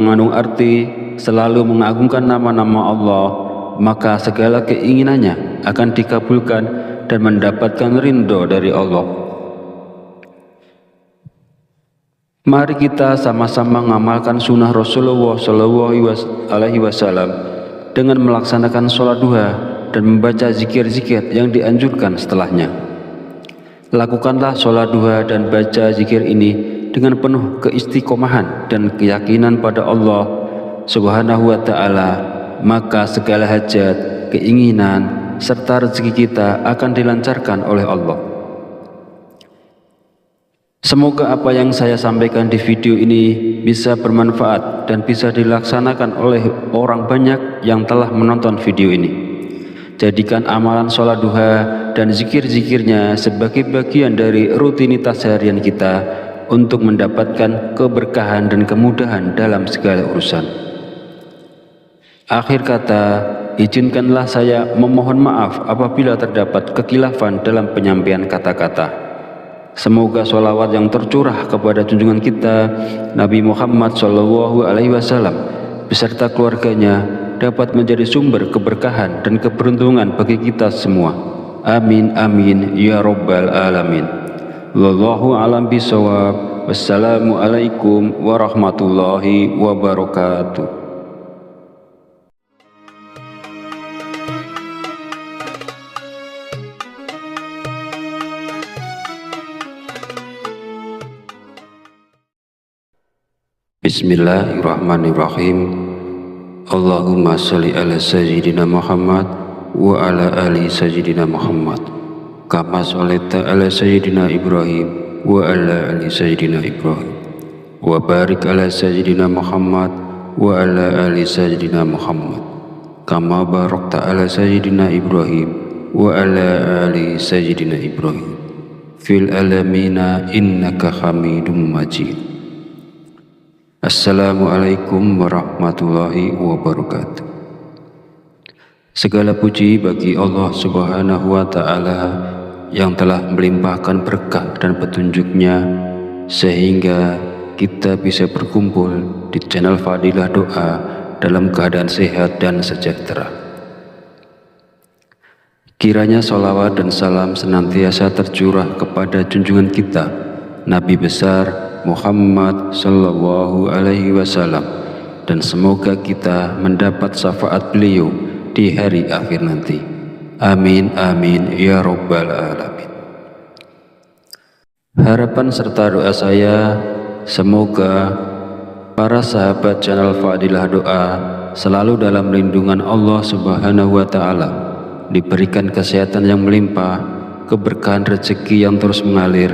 mengandung arti selalu mengagungkan nama-nama Allah, maka segala keinginannya akan dikabulkan dan mendapatkan ridho dari Allah. Mari kita sama-sama mengamalkan sunnah Rasulullah SAW dengan melaksanakan sholat duha dan membaca zikir-zikir yang dianjurkan setelahnya. Lakukanlah sholat duha dan baca zikir ini dengan penuh keistiqomahan dan keyakinan pada Allah Subhanahu wa Ta'ala, maka segala hajat, keinginan, serta rezeki kita akan dilancarkan oleh Allah. Semoga apa yang saya sampaikan di video ini bisa bermanfaat dan bisa dilaksanakan oleh orang banyak yang telah menonton video ini. Jadikan amalan sholat duha dan zikir-zikirnya sebagai bagian dari rutinitas harian kita untuk mendapatkan keberkahan dan kemudahan dalam segala urusan. Akhir kata, izinkanlah saya memohon maaf apabila terdapat kekhilafan dalam penyampaian kata-kata. Semoga sholawat yang tercurah kepada junjungan kita Nabi Muhammad SAW beserta keluarganya dapat menjadi sumber keberkahan dan keberuntungan bagi kita semua. Amin amin ya rabbal alamin. Wallahu a'lam bishawab. Wassalamualaikum warahmatullahi wabarakatuh. Bismillahirrahmanirrahim. Allahumma sholli ala sayyidina Muhammad wa ala ali sayyidina Muhammad kama sholaita ala sayyidina Ibrahim wa ala ali sayyidina Ibrahim wa barik ala sayyidina Muhammad wa ala ali sayyidina Muhammad kama barakta ala sayyidina Ibrahim wa ala ali sayyidina Ibrahim fil alamina innaka Hamidum Majid. Assalamualaikum warahmatullahi wabarakatuh. Segala puji bagi Allah Subhanahu wa Ta'ala yang telah melimpahkan berkah dan petunjuknya sehingga kita bisa berkumpul di channel Fadilah Doa dalam keadaan sehat dan sejahtera. Kiranya sholawat dan salam senantiasa tercurah kepada junjungan kita Nabi besar Muhammad sallallahu alaihi wasallam, dan semoga kita mendapat syafaat beliau di hari akhir nanti. Amin amin ya rabbal alamin. Harapan serta doa saya, semoga para sahabat channel Fadilah Doa selalu dalam lindungan Allah Subhanahu wa Ta'ala, diberikan kesehatan yang melimpah, keberkahan rezeki yang terus mengalir,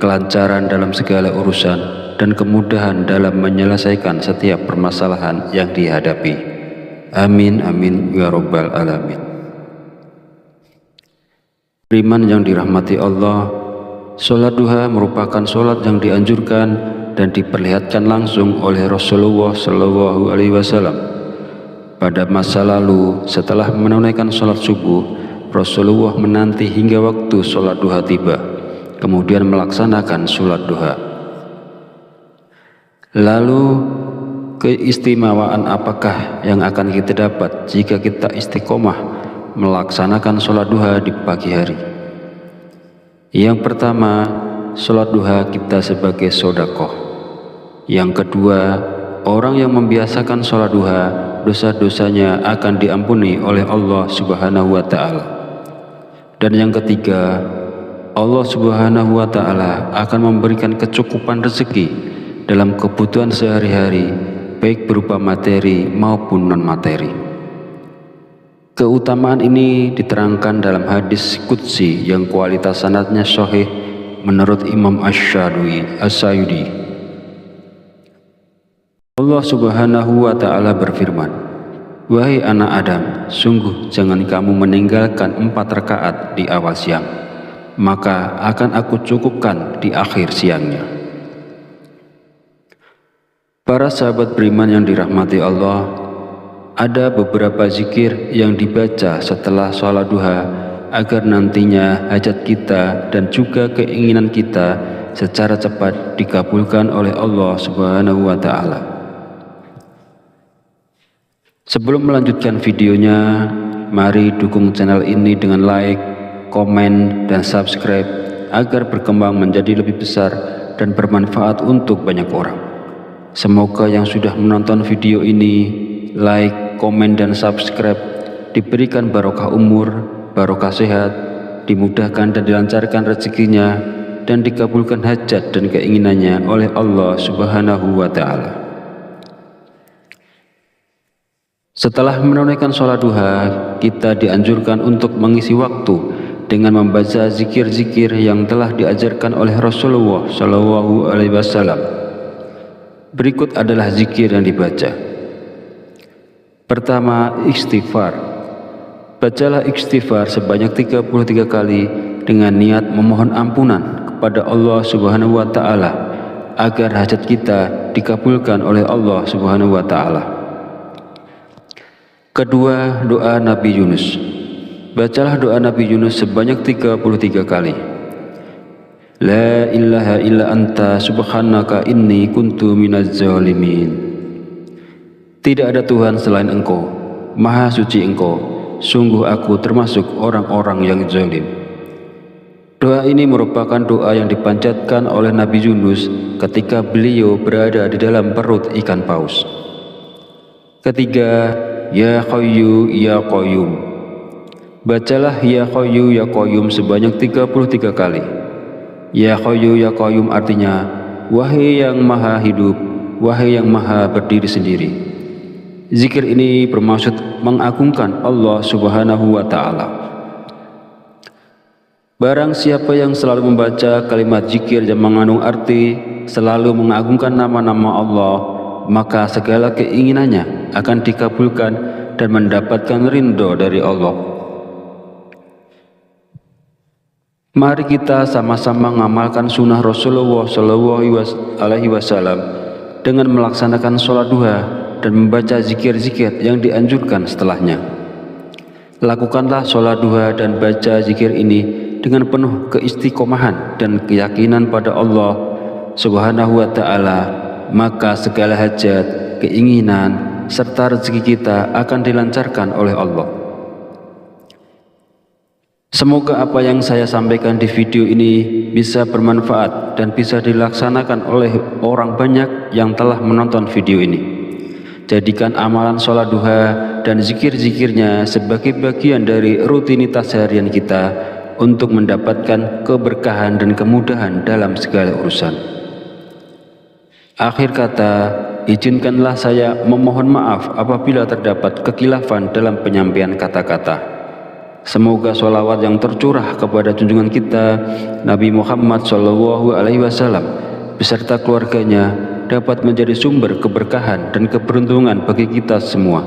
kelancaran dalam segala urusan, dan kemudahan dalam menyelesaikan setiap permasalahan yang dihadapi. Amin amin ya rabbal alamin. Beriman yang dirahmati Allah, sholat duha merupakan sholat yang dianjurkan dan diperlihatkan langsung oleh Rasulullah SAW. Pada masa lalu, setelah menunaikan sholat subuh, Rasulullah menanti hingga waktu sholat duha tiba, kemudian melaksanakan sholat duha. Lalu keistimewaan apakah yang akan kita dapat jika kita istiqomah melaksanakan sholat duha di pagi hari? Yang pertama, sholat duha kita sebagai sedekah. Yang kedua, orang yang membiasakan sholat duha, dosa-dosanya akan diampuni oleh Allah Subhanahu wa Ta'ala. Dan yang ketiga, Allah Subhanahu wa Ta'ala akan memberikan kecukupan rezeki dalam kebutuhan sehari-hari, baik berupa materi maupun non-materi. Keutamaan ini diterangkan dalam hadis qudsi yang kualitas sanadnya sahih menurut Imam Asy-Syadili. Allah Subhanahu wa Ta'ala berfirman, "Wahai anak Adam, sungguh jangan kamu meninggalkan 4 rakaat di awal siang, maka akan aku cukupkan di akhir siangnya." Para sahabat beriman yang dirahmati Allah, ada beberapa zikir yang dibaca setelah sholat duha agar nantinya hajat kita dan juga keinginan kita secara cepat dikabulkan oleh Allah Subhanahu wa Ta'ala. Sebelum melanjutkan videonya, mari dukung channel ini dengan like, komen, dan subscribe agar berkembang menjadi lebih besar dan bermanfaat untuk banyak orang. Semoga yang sudah menonton video ini, like, komen, dan subscribe diberikan barokah umur, barokah sehat, dimudahkan dan dilancarkan rezekinya, dan dikabulkan hajat dan keinginannya oleh Allah Subhanahu wa Ta'ala. Setelah menunaikan sholat duha, kita dianjurkan untuk mengisi waktu dengan membaca zikir-zikir yang telah diajarkan oleh Rasulullah Shallallahu Alaihi Wasallam. Berikut adalah zikir yang dibaca. Pertama, istighfar. Bacalah istighfar sebanyak 33 kali dengan niat memohon ampunan kepada Allah Subhanahu wa Ta'ala agar hajat kita dikabulkan oleh Allah Subhanahu wa Ta'ala. Kedua, doa Nabi Yunus. Bacalah doa Nabi Yunus sebanyak 33 kali. La ilaha illa anta subhanaka inni kuntu minaz zalimin. Tidak ada Tuhan selain Engkau, Maha suci Engkau, sungguh aku termasuk orang-orang yang zalim. Doa ini merupakan doa yang dipanjatkan oleh Nabi Yunus ketika beliau berada di dalam perut ikan paus. Ketiga, Ya Hayyu Ya Qayyum. Bacalah Ya Hayyu Ya Qayyum sebanyak 33 kali. Ya Hayyu Ya Qayyum artinya, wahai yang maha hidup, wahai yang maha berdiri sendiri. Zikir ini bermaksud mengagungkan Allah Subhanahu wa Ta'ala. Barang siapa yang selalu membaca kalimat zikir yang mengandung arti selalu mengagungkan nama-nama Allah, maka segala keinginannya akan dikabulkan dan mendapatkan ridho dari Allah. Mari kita sama-sama mengamalkan sunnah Rasulullah Shallallahu Alaihi Wasallam dengan melaksanakan sholat duha dan membaca zikir-zikir yang dianjurkan setelahnya. Lakukanlah sholat duha dan baca zikir ini dengan penuh keistiqomahan dan keyakinan pada Allah Subhanahu wa Ta'ala, maka segala hajat, keinginan, serta rezeki kita akan dilancarkan oleh Allah. Semoga apa yang saya sampaikan di video ini bisa bermanfaat dan bisa dilaksanakan oleh orang banyak yang telah menonton video ini. Jadikan amalan sholat duha dan zikir-zikirnya sebagai bagian dari rutinitas harian kita untuk mendapatkan keberkahan dan kemudahan dalam segala urusan. Akhir kata, izinkanlah saya memohon maaf apabila terdapat kekhilafan dalam penyampaian kata-kata. Semoga sholawat yang tercurah kepada junjungan kita Nabi Muhammad Shallallahu Alaihi Wasallam beserta keluarganya dapat menjadi sumber keberkahan dan keberuntungan bagi kita semua.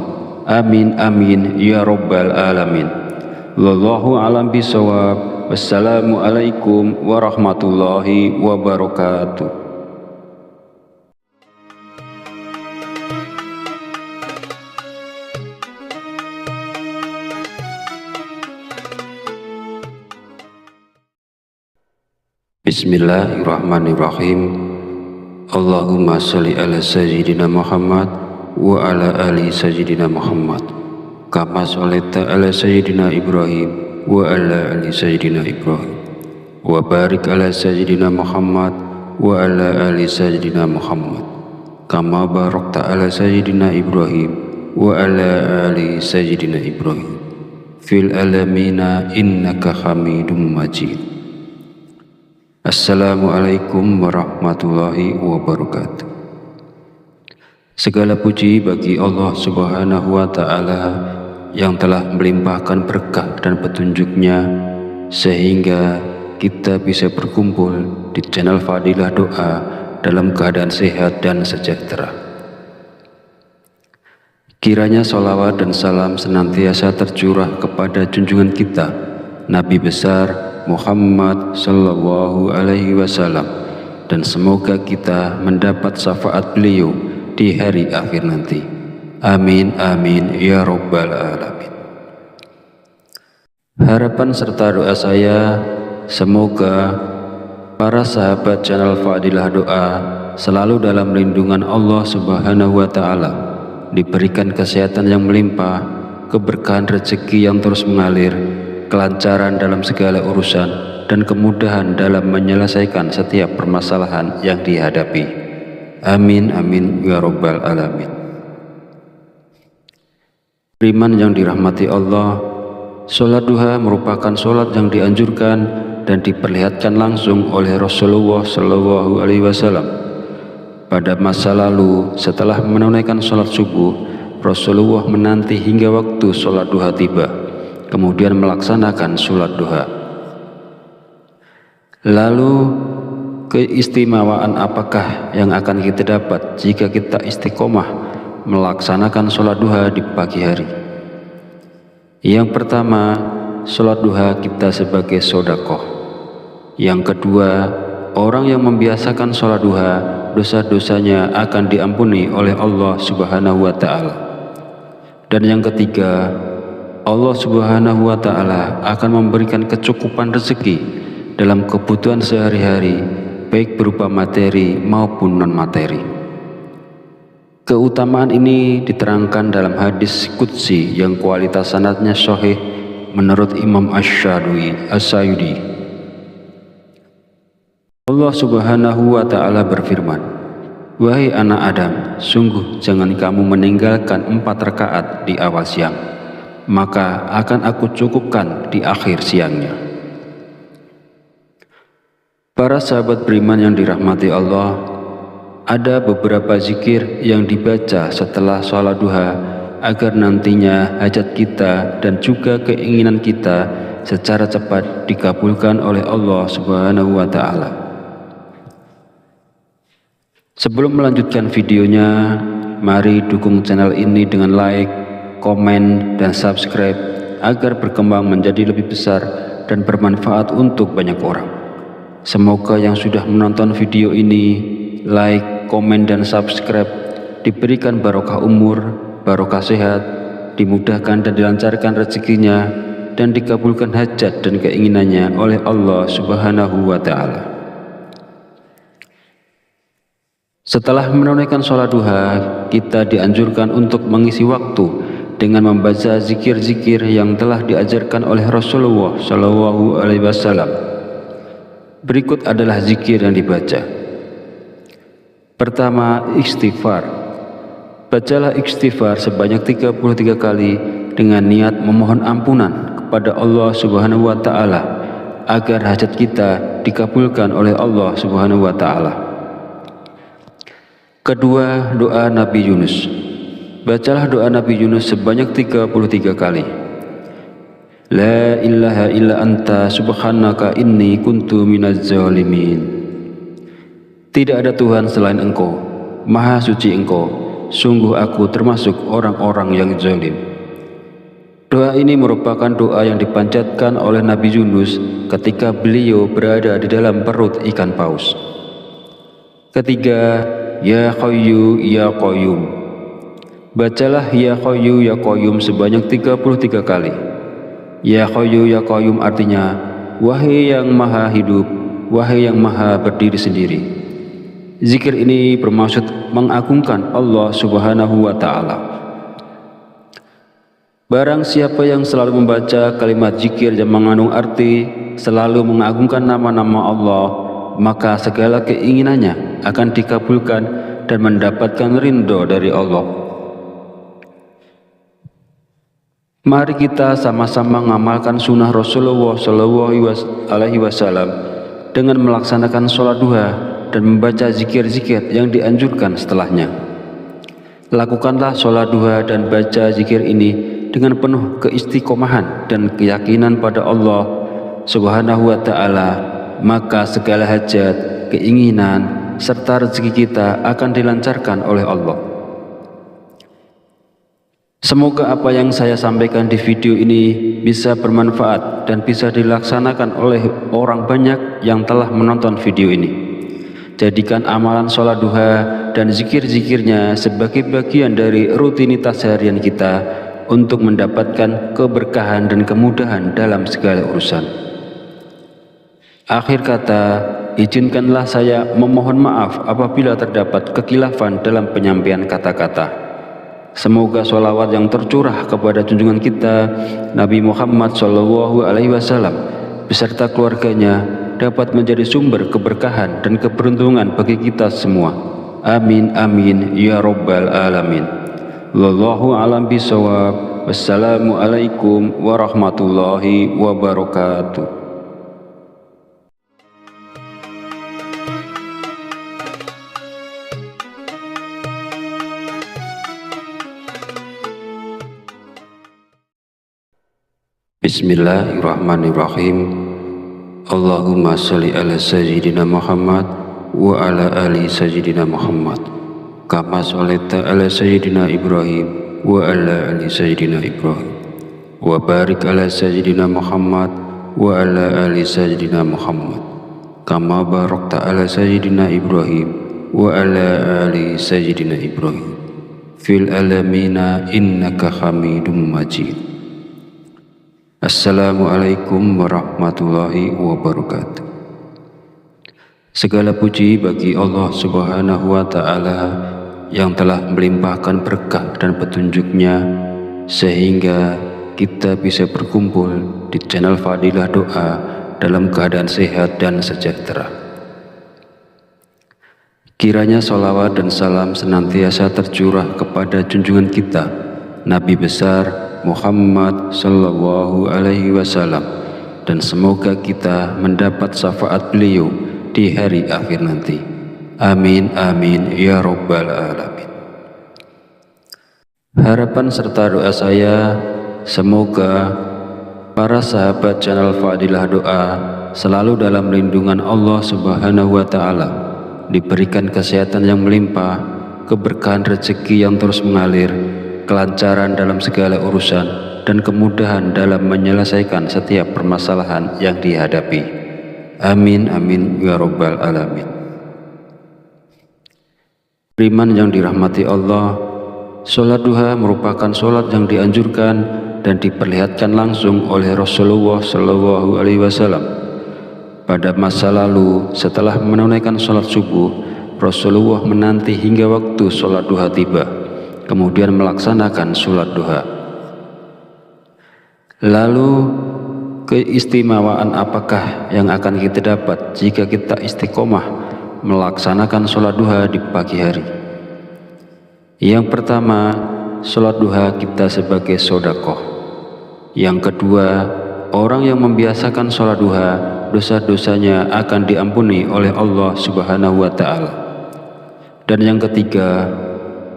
Amin amin ya robbal alamin. Wallahu a'lam bishawab. Wassalamualaikum warahmatullahi wabarakatuh. Bismillahirrahmanirrahim. Allahumma sholli ala sayyidina Muhammad wa ala ali sayyidina Muhammad kama sholaita ala sayyidina Ibrahim wa ala ali sayyidina Ibrahim wa barik ala sayyidina Muhammad wa ala ali sayyidina Muhammad kama barakta ala sayyidina Ibrahim wa ala ali sayyidina Ibrahim fil alamina innaka hamidum majid. Assalamualaikum warahmatullahi wabarakatuh. Segala puji bagi Allah Subhanahu wa Ta'ala yang telah melimpahkan berkah dan petunjuknya sehingga kita bisa berkumpul di channel Fadilah Doa dalam keadaan sehat dan sejahtera. Kiranya sholawat dan salam senantiasa tercurah kepada junjungan kita Nabi besar Muhammad Sallallahu Alaihi Wasallam, dan semoga kita mendapat syafaat beliau di hari akhir nanti. Amin amin ya robbal alamin. Harapan serta doa saya, semoga para sahabat channel Fadilah Doa selalu dalam lindungan Allah Subhanahu wa Ta'ala, diberikan kesehatan yang melimpah, keberkahan rezeki yang terus mengalir, kelancaran dalam segala urusan, dan kemudahan dalam menyelesaikan setiap permasalahan yang dihadapi. Amin amin ya rabbal alamin. Beriman yang dirahmati Allah, sholat duha merupakan sholat yang dianjurkan dan diperlihatkan langsung oleh Rasulullah SAW. Pada masa lalu, setelah menunaikan sholat subuh, Rasulullah menanti hingga waktu sholat duha tiba, kemudian melaksanakan sholat duha. Lalu, keistimewaan apakah yang akan kita dapat jika kita istiqomah melaksanakan sholat duha di pagi hari? Yang pertama, sholat duha kita sebagai sodakoh. Yang kedua, orang yang membiasakan sholat duha, dosa-dosanya akan diampuni oleh Allah Subhanahu wa Ta'ala. Dan yang ketiga, Allah Subhanahu wa Ta'ala akan memberikan kecukupan rezeki dalam kebutuhan sehari-hari, baik berupa materi maupun non-materi. Keutamaan ini diterangkan dalam hadis qudsi yang kualitas sanadnya sahih menurut Imam Asy-Syayudi. Allah Subhanahu wa Ta'ala berfirman, "Wahai anak Adam, sungguh jangan kamu meninggalkan 4 rakaat di awal siang, maka akan aku cukupkan di akhir siangnya." Para sahabat beriman yang dirahmati Allah, ada beberapa zikir yang dibaca setelah sholat duha agar nantinya hajat kita dan juga keinginan kita secara cepat dikabulkan oleh Allah Subhanahu wa Ta'ala. Sebelum melanjutkan videonya, mari dukung channel ini dengan like, komen, dan subscribe agar berkembang menjadi lebih besar dan bermanfaat untuk banyak orang. Semoga yang sudah menonton video ini, like, komen, dan subscribe diberikan barokah umur, barokah sehat, dimudahkan dan dilancarkan rezekinya, dan dikabulkan hajat dan keinginannya oleh Allah Subhanahu wa Ta'ala. Setelah menunaikan sholat duha, kita dianjurkan untuk mengisi waktu dengan membaca zikir-zikir yang telah diajarkan oleh Rasulullah SAW. Berikut adalah zikir yang dibaca. Pertama, istighfar. Bacalah istighfar sebanyak 33 kali dengan niat memohon ampunan kepada Allah Subhanahu wa Ta'ala agar hajat kita dikabulkan oleh Allah Subhanahu wa Ta'ala. Kedua, doa Nabi Yunus. Bacalah doa Nabi Yunus sebanyak 33 kali. La ilaha illa anta subhanaka inni kuntu minaz zalimin. Tidak ada Tuhan selain Engkau, Maha Suci Engkau, sungguh aku termasuk orang-orang yang zalim. Doa ini merupakan doa yang dipanjatkan oleh Nabi Yunus ketika beliau berada di dalam perut ikan paus. Ketiga, Ya Hayyu Ya Qayyum. Bacalah Ya Hayyu Ya Qayyum sebanyak 33 kali. Ya Hayyu Ya Qayyum artinya, wahai yang maha hidup, wahai yang maha berdiri sendiri. Zikir ini bermaksud mengagungkan Allah Subhanahu wa Ta'ala. Barang siapa yang selalu membaca kalimat zikir yang mengandung arti selalu mengagungkan nama-nama Allah, maka segala keinginannya akan dikabulkan dan mendapatkan ridho dari Allah. Mari kita sama-sama mengamalkan sunnah Rasulullah SAW dengan melaksanakan sholat duha dan membaca zikir-zikir yang dianjurkan setelahnya. Lakukanlah sholat duha dan baca zikir ini dengan penuh keistiqomahan dan keyakinan pada Allah Subhanahu wa Ta'ala, maka segala hajat, keinginan, serta rezeki kita akan dilancarkan oleh Allah. Semoga apa yang saya sampaikan di video ini bisa bermanfaat dan bisa dilaksanakan oleh orang banyak yang telah menonton video ini. Jadikan amalan sholat duha dan zikir-zikirnya sebagai bagian dari rutinitas harian kita untuk mendapatkan keberkahan dan kemudahan dalam segala urusan. Akhir kata, izinkanlah saya memohon maaf apabila terdapat kekhilafan dalam penyampaian kata-kata. Semoga sholawat yang tercurah kepada junjungan kita Nabi Muhammad SAW beserta keluarganya dapat menjadi sumber keberkahan dan keberuntungan bagi kita semua. Amin amin ya rabbal alamin. Wallahu a'lam bishawab. Wassalamualaikum warahmatullahi wabarakatuh. Bismillahirrahmanirrahim. Allahumma sholli ala sayyidina Muhammad wa ala ali sayyidina Muhammad kama sholaita ala sayyidina Ibrahim wa ala ali sayyidina Ibrahim wa barik ala sayyidina Muhammad wa ala ali sayyidina Muhammad kama barakta ala sayyidina Ibrahim wa ala ali sayyidina Ibrahim fil alamina innaka hamidum majid. Assalamualaikum warahmatullahi wabarakatuh. Segala puji bagi Allah Subhanahu wa Ta'ala yang telah melimpahkan berkah dan petunjuknya sehingga kita bisa berkumpul di channel Fadilah Doa dalam keadaan sehat dan sejahtera. Kiranya sholawat dan salam senantiasa tercurah kepada junjungan kita Nabi besar Muhammad sallallahu alaihi wasallam, dan semoga kita mendapat syafaat beliau di hari akhir nanti. Amin amin ya rabbal alamin. Harapan serta doa saya semoga para sahabat channel Fadilah Doa selalu dalam lindungan Allah Subhanahu wa Ta'ala, diberikan kesehatan yang melimpah, keberkahan rezeki yang terus mengalir, kelancaran dalam segala urusan, dan kemudahan dalam menyelesaikan setiap permasalahan yang dihadapi. Amin amin ya rabbal alamin. Beriman yang dirahmati Allah, sholat duha merupakan sholat yang dianjurkan dan diperlihatkan langsung oleh Rasulullah Shallallahu Alaihi Wasallam. Pada masa lalu, setelah menunaikan sholat subuh, Rasulullah menanti hingga waktu sholat duha tiba, kemudian melaksanakan sholat duha. Lalu keistimewaan apakah yang akan kita dapat jika kita istiqomah melaksanakan sholat duha di pagi hari? Yang pertama, sholat duha kita sebagai sodakoh. Yang kedua, orang yang membiasakan sholat duha, dosa-dosanya akan diampuni oleh Allah Subhanahu wa Ta'ala. Dan yang ketiga,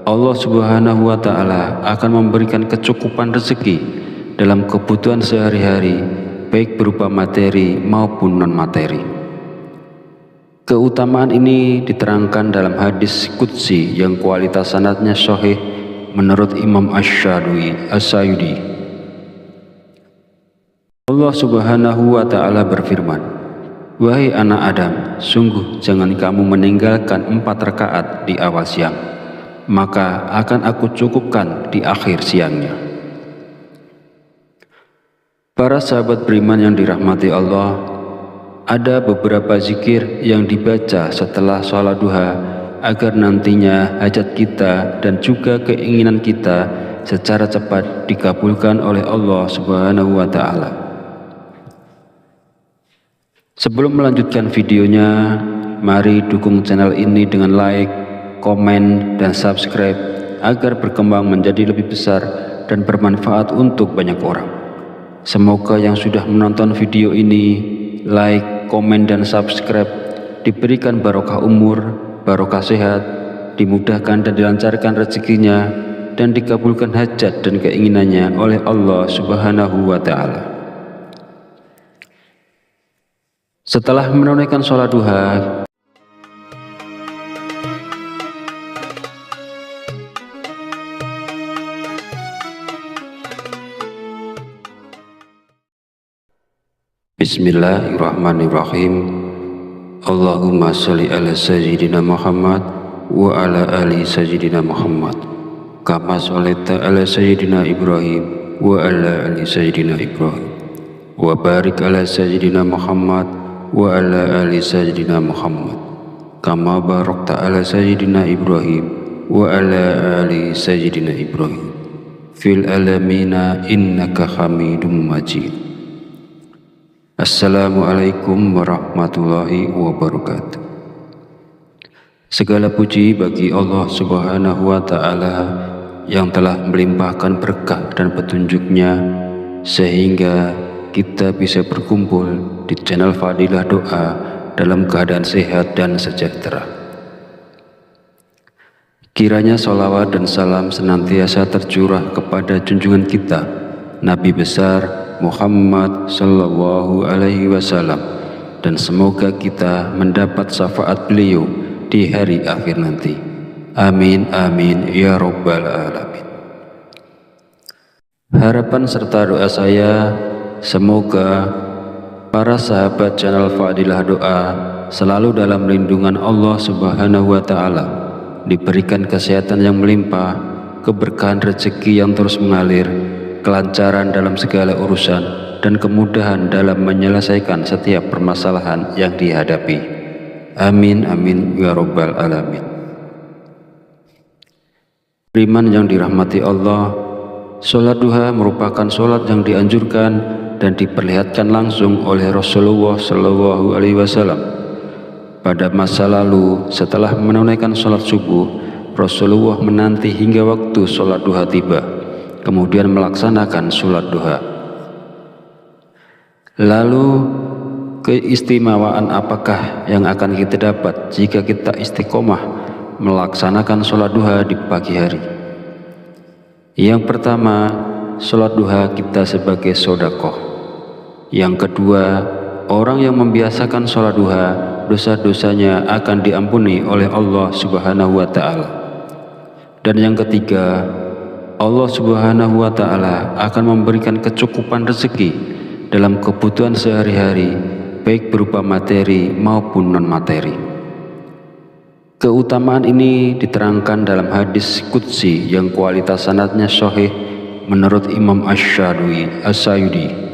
Allah Subhanahu wa Ta'ala akan memberikan kecukupan rezeki dalam kebutuhan sehari-hari, baik berupa materi maupun non-materi. Keutamaan ini diterangkan dalam hadis qudsi yang kualitas sanadnya sahih menurut Imam Asy-Syayudi. Allah Subhanahu wa Ta'ala berfirman, "Wahai anak Adam, sungguh jangan kamu meninggalkan 4 rakaat di awal siang, maka akan aku cukupkan di akhir siangnya." Para sahabat beriman yang dirahmati Allah, ada beberapa zikir yang dibaca setelah sholat duha agar nantinya hajat kita dan juga keinginan kita secara cepat dikabulkan oleh Allah Subhanahu wa Ta'ala. Sebelum melanjutkan videonya, mari dukung channel ini dengan like, komen, dan subscribe agar berkembang menjadi lebih besar dan bermanfaat untuk banyak orang. Semoga yang sudah menonton video ini, like, komen, dan subscribe diberikan barokah umur, barokah sehat, dimudahkan dan dilancarkan rezekinya, dan dikabulkan hajat dan keinginannya oleh Allah Subhanahu wa Ta'ala. Setelah menunaikan sholat duha, Bismillahirrahmanirrahim. Allahumma sholli ala sayyidina Muhammad wa ala ali sayyidina Muhammad kama sholaita ala sayyidina Ibrahim wa ala ali sayyidina Ibrahim wa barik ala sayyidina Muhammad wa ala ali sayyidina Muhammad kama barakta ala sayyidina Ibrahim wa ala ali sayyidina Ibrahim fil alamina innaka hamidum majid. Assalamualaikum warahmatullahi wabarakatuh. Segala puji bagi Allah Subhanahu wa Ta'ala yang telah melimpahkan berkah dan petunjuknya sehingga kita bisa berkumpul di channel Fadilah Doa dalam keadaan sehat dan sejahtera. Kiranya sholawat dan salam senantiasa tercurah kepada junjungan kita Nabi besar Muhammad Sallallahu Alaihi Wasallam, dan semoga kita mendapat syafaat beliau di hari akhir nanti. Amin amin ya rabbal alamin. Harapan serta doa saya, semoga para sahabat channel Fadilah Doa selalu dalam lindungan Allah Subhanahu wa Ta'ala, diberikan kesehatan yang melimpah, keberkahan rezeki yang terus mengalir, kelancaran dalam segala urusan, dan kemudahan dalam menyelesaikan setiap permasalahan yang dihadapi. Amin amin ya rabbal alamin. Beriman yang dirahmati Allah, sholat duha merupakan sholat yang dianjurkan dan diperlihatkan langsung oleh Rasulullah Shallallahu Alaihi Wasallam. Pada masa lalu, setelah menunaikan sholat subuh, Rasulullah menanti hingga waktu sholat duha tiba, kemudian melaksanakan sholat duha. Lalu, keistimewaan apakah yang akan kita dapat jika kita istiqomah melaksanakan sholat duha di pagi hari? Yang pertama, sholat duha kita sebagai sedekah. Yang kedua, orang yang membiasakan sholat duha, dosa-dosanya akan diampuni oleh Allah Subhanahu wa Ta'ala. Dan yang ketiga, Allah Subhanahu wa Ta'ala akan memberikan kecukupan rezeki dalam kebutuhan sehari-hari, baik berupa materi maupun non-materi. Keutamaan ini diterangkan dalam hadis qudsi yang kualitas sanadnya sahih menurut Imam Asy-Syayudi.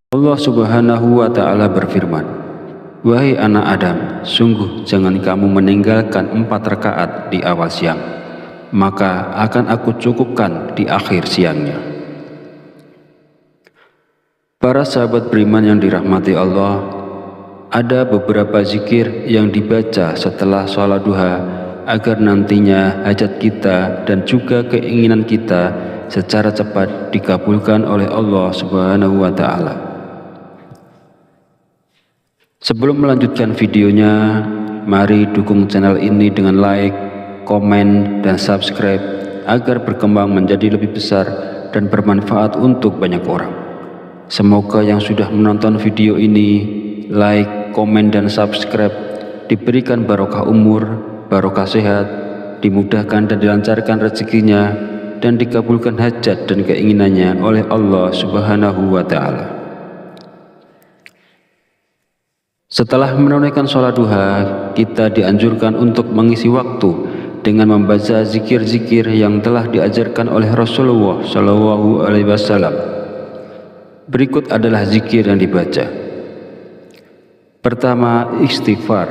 Allah Subhanahu wa Ta'ala berfirman, "Wahai anak Adam, sungguh jangan kamu meninggalkan 4 rakaat di awal siang, maka akan aku cukupkan di akhir siangnya." Para sahabat beriman yang dirahmati Allah, ada beberapa zikir yang dibaca setelah sholat duha agar nantinya hajat kita dan juga keinginan kita secara cepat dikabulkan oleh Allah Subhanahu wa Ta'ala. Sebelum melanjutkan videonya, mari dukung channel ini dengan like, komen, dan subscribe agar berkembang menjadi lebih besar dan bermanfaat untuk banyak orang. Semoga yang sudah menonton video ini, like, komen, dan subscribe diberikan barokah umur, barokah sehat, dimudahkan dan dilancarkan rezekinya, dan dikabulkan hajat dan keinginannya oleh Allah Subhanahu wa Ta'ala. Setelah menunaikan sholat duha, kita dianjurkan untuk mengisi waktu dengan membaca zikir-zikir yang telah diajarkan oleh Rasulullah Shallallahu Alaihi Wasallam. Berikut adalah zikir yang dibaca. Pertama, istighfar.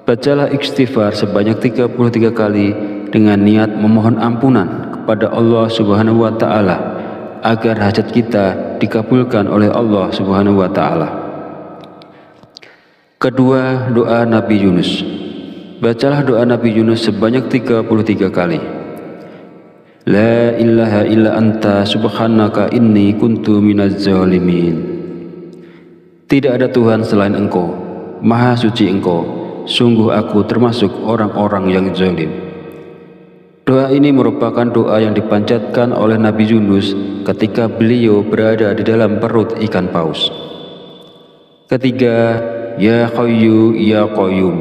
Bacalah istighfar sebanyak 33 kali dengan niat memohon ampunan kepada Allah Subhanahu wa Ta'ala agar hajat kita dikabulkan oleh Allah Subhanahu wa Ta'ala. Kedua, doa Nabi Yunus. Bacalah doa Nabi Yunus sebanyak 33 kali. La ilaha illa anta subhanaka inni kuntu minaz zalimin. Tidak ada Tuhan selain Engkau, Maha Suci Engkau, sungguh aku termasuk orang-orang yang zalim. Doa ini merupakan doa yang dipanjatkan oleh Nabi Yunus ketika beliau berada di dalam perut ikan paus. Ketiga, Ya Hayyu Ya Qayyum.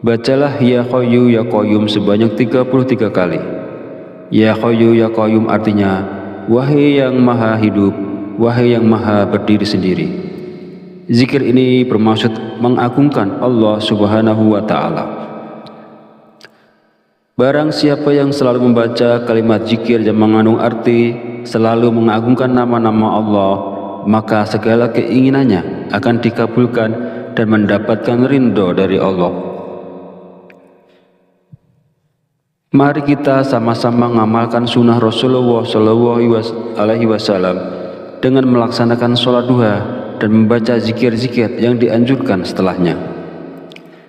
Bacalah Ya Hayyu Ya Qayyum sebanyak 33 kali. Ya Hayyu Ya Qayyum artinya, wahai yang maha hidup, wahai yang maha berdiri sendiri. Zikir ini bermaksud mengagungkan Allah Subhanahu wa Ta'ala. Barang siapa yang selalu membaca kalimat zikir yang mengandung arti selalu mengagungkan nama-nama Allah, maka segala keinginannya akan dikabulkan dan mendapatkan ridho dari Allah. Mari kita sama-sama mengamalkan sunnah Rasulullah SAW dengan melaksanakan sholat duha dan membaca zikir-zikir yang dianjurkan setelahnya.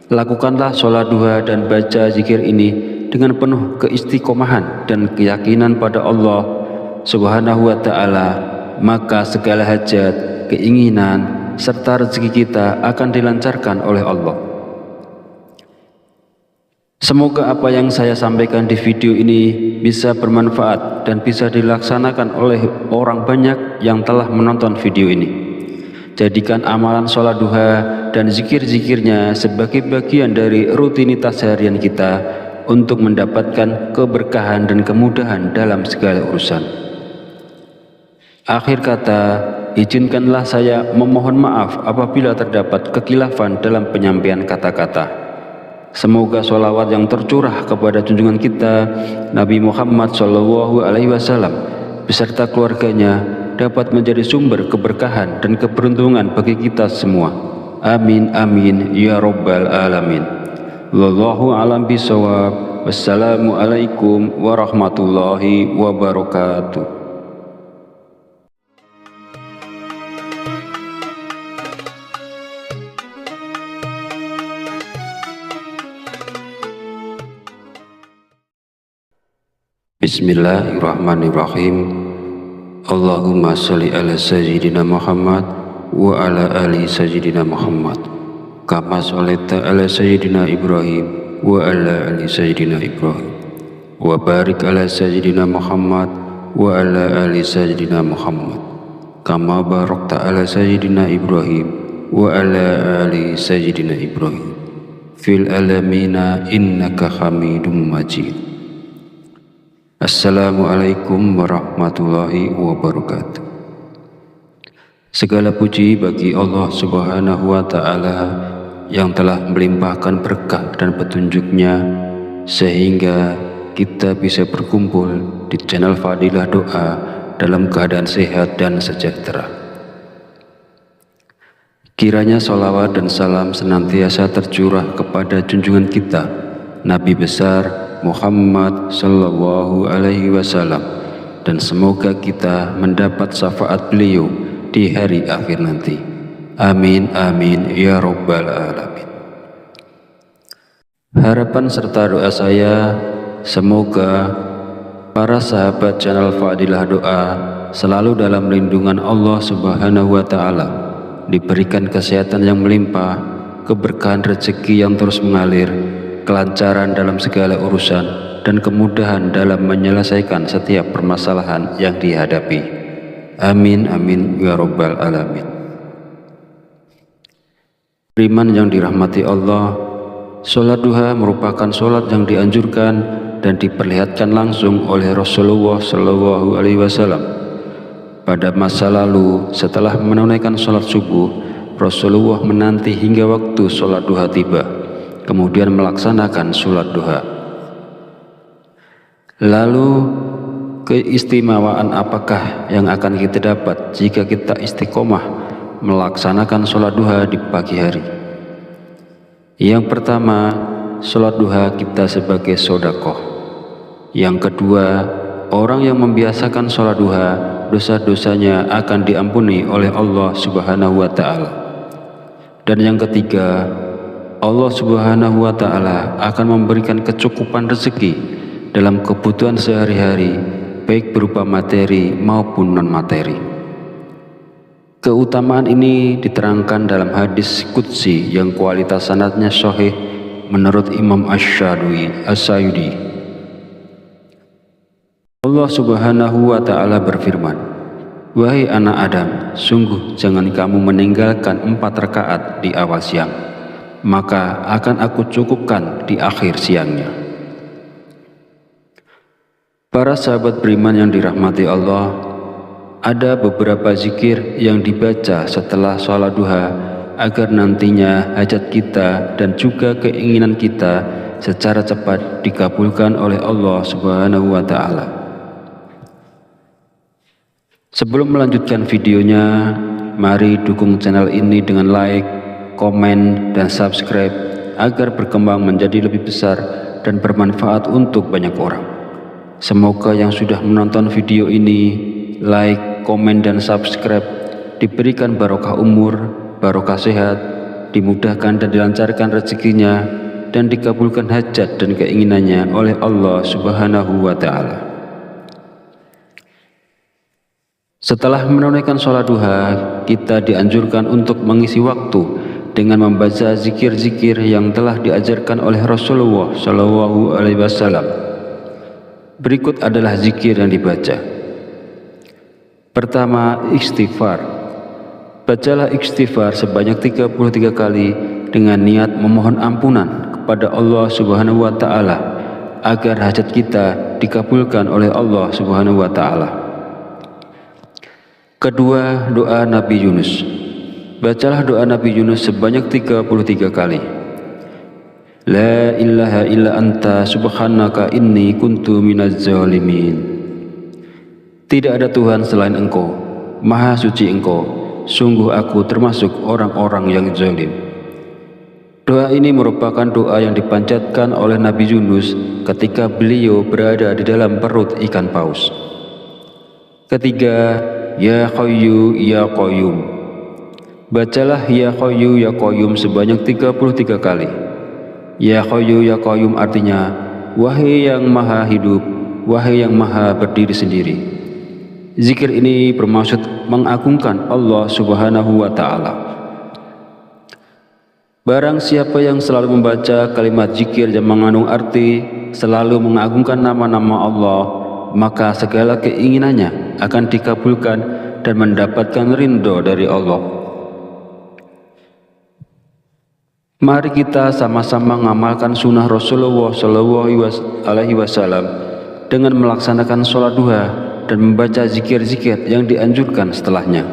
Lakukanlah sholat duha dan baca zikir ini dengan penuh keistiqomahan dan keyakinan pada Allah Subhanahu wa Ta'ala, maka segala hajat, keinginan, serta rezeki kita akan dilancarkan oleh Allah. Semoga apa yang saya sampaikan di video ini bisa bermanfaat dan bisa dilaksanakan oleh orang banyak yang telah menonton video ini. Jadikan amalan sholat duha dan zikir-zikirnya sebagai bagian dari rutinitas harian kita untuk mendapatkan keberkahan dan kemudahan dalam segala urusan. Akhir kata, izinkanlah saya memohon maaf apabila terdapat kekhilafan dalam penyampaian kata-kata. Semoga sholawat yang tercurah kepada junjungan kita Nabi Muhammad SAW beserta keluarganya dapat menjadi sumber keberkahan dan keberuntungan bagi kita semua. Amin amin ya rabbal alamin. Wallahu a'lam bishawab. Wassalamualaikum warahmatullahi wabarakatuh. Bismillahirrahmanirrahim. Allahumma sholli ala sayyidina Muhammad wa ala ali sayyidina Muhammad kama sholaita ala sayyidina Ibrahim wa ala ali sayyidina Ibrahim wa barik ala sayyidina Muhammad wa ala ali sayyidina Muhammad kama barakta ala sayyidina Ibrahim wa ala ali sayyidina Ibrahim fil alamina innaka Hamidum Majid. Assalamualaikum warahmatullahi wabarakatuh. Segala puji bagi Allah Subhanahu wa Ta'ala yang telah melimpahkan berkah dan petunjuknya sehingga kita bisa berkumpul di channel Fadilah Doa dalam keadaan sehat dan sejahtera. Kiranya sholawat dan salam senantiasa tercurah kepada junjungan kita Nabi besar Muhammad Sallallahu Alaihi Wasallam, dan semoga kita mendapat syafaat beliau di hari akhir nanti. Amin amin ya rabbal alamin. Harapan serta doa saya, semoga para sahabat channel Fadilah Doa selalu dalam lindungan Allah Subhanahu wa Ta'ala, diberikan kesehatan yang melimpah, keberkahan rezeki yang terus mengalir, kelancaran dalam segala urusan, dan kemudahan dalam menyelesaikan setiap permasalahan yang dihadapi. Amin amin ya rabbal alamin. Beriman yang dirahmati Allah, sholat duha merupakan sholat yang dianjurkan dan diperlihatkan langsung oleh Rasulullah Shallallahu Alaihi Wasallam. Pada masa lalu, setelah menunaikan sholat subuh, Rasulullah menanti hingga waktu sholat duha tiba, kemudian melaksanakan sholat duha. Lalu keistimewaan apakah yang akan kita dapat jika kita istiqomah melaksanakan sholat duha di pagi hari? Yang pertama, sholat duha kita sebagai sedekah. Yang kedua, orang yang membiasakan sholat duha, dosa-dosanya akan diampuni oleh Allah Subhanahu wa Ta'ala. Dan yang ketiga, Allah Subhanahu wa Ta'ala akan memberikan kecukupan rezeki dalam kebutuhan sehari-hari, baik berupa materi maupun non-materi. Keutamaan ini diterangkan dalam hadis qudsi yang kualitas sanadnya sahih menurut Imam Asy-Syadili. Allah Subhanahu wa Ta'ala berfirman, "Wahai anak Adam, sungguh jangan kamu meninggalkan 4 rakaat di awal siang, maka akan aku cukupkan di akhir siangnya." Para sahabat beriman yang dirahmati Allah, ada beberapa zikir yang dibaca setelah sholat duha agar nantinya hajat kita dan juga keinginan kita secara cepat dikabulkan oleh Allah Subhanahu wa Ta'ala. Sebelum melanjutkan videonya, mari dukung channel ini dengan like, komen, dan subscribe agar berkembang menjadi lebih besar dan bermanfaat untuk banyak orang. Semoga yang sudah menonton video ini like, komen, dan subscribe diberikan barokah umur, barokah sehat, dimudahkan dan dilancarkan rezekinya, dan dikabulkan hajat dan keinginannya oleh Allah Subhanahu wa Ta'ala. Setelah menunaikan sholat duha, kita dianjurkan untuk mengisi waktu dengan membaca zikir-zikir yang telah diajarkan oleh Rasulullah SAW. Berikut adalah zikir yang dibaca. Pertama, istighfar. Bacalah istighfar sebanyak 33 kali dengan niat memohon ampunan kepada Allah Subhanahu wa Ta'ala agar hajat kita dikabulkan oleh Allah Subhanahu wa Ta'ala. Kedua, doa Nabi Yunus. Bacalah doa Nabi Yunus sebanyak 33 kali. La ilaha illa anta subhanaka inni kuntu minaz zalimin. Tidak ada Tuhan selain Engkau, Maha suci Engkau, sungguh aku termasuk orang-orang yang zalim. Doa ini merupakan doa yang dipanjatkan oleh Nabi Yunus ketika beliau berada di dalam perut ikan paus. Ketiga, Ya Hayyu Ya Qayyum. Bacalah Ya Hayyu Ya Qayyum sebanyak 33 kali. Ya Hayyu Ya Qayyum artinya, wahai yang maha hidup, wahai yang maha berdiri sendiri. Zikir ini bermaksud mengagungkan Allah Subhanahu wa Ta'ala. Barang siapa yang selalu membaca kalimat zikir yang mengandung arti selalu mengagungkan nama-nama Allah, maka segala keinginannya akan dikabulkan dan mendapatkan ridho dari Allah. Mari kita sama-sama mengamalkan sunnah Rasulullah SAW dengan melaksanakan sholat duha dan membaca zikir-zikir yang dianjurkan setelahnya.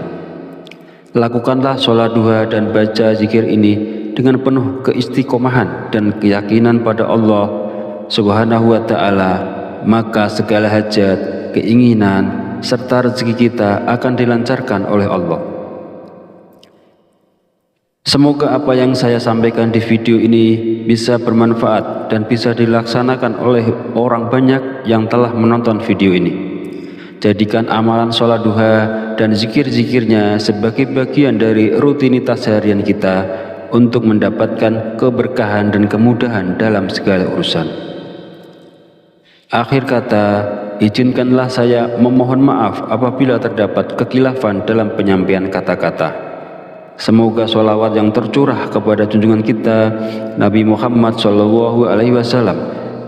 Lakukanlah sholat duha dan baca zikir ini dengan penuh keistiqomahan dan keyakinan pada Allah Subhanahu wa Ta'ala, maka segala hajat, keinginan, serta rezeki kita akan dilancarkan oleh Allah. Semoga apa yang saya sampaikan di video ini bisa bermanfaat dan bisa dilaksanakan oleh orang banyak yang telah menonton video ini. Jadikan amalan sholat duha dan zikir-zikirnya sebagai bagian dari rutinitas harian kita untuk mendapatkan keberkahan dan kemudahan dalam segala urusan. Akhir kata, izinkanlah saya memohon maaf apabila terdapat kekhilafan dalam penyampaian kata-kata. Semoga sholawat yang tercurah kepada junjungan kita Nabi Muhammad SAW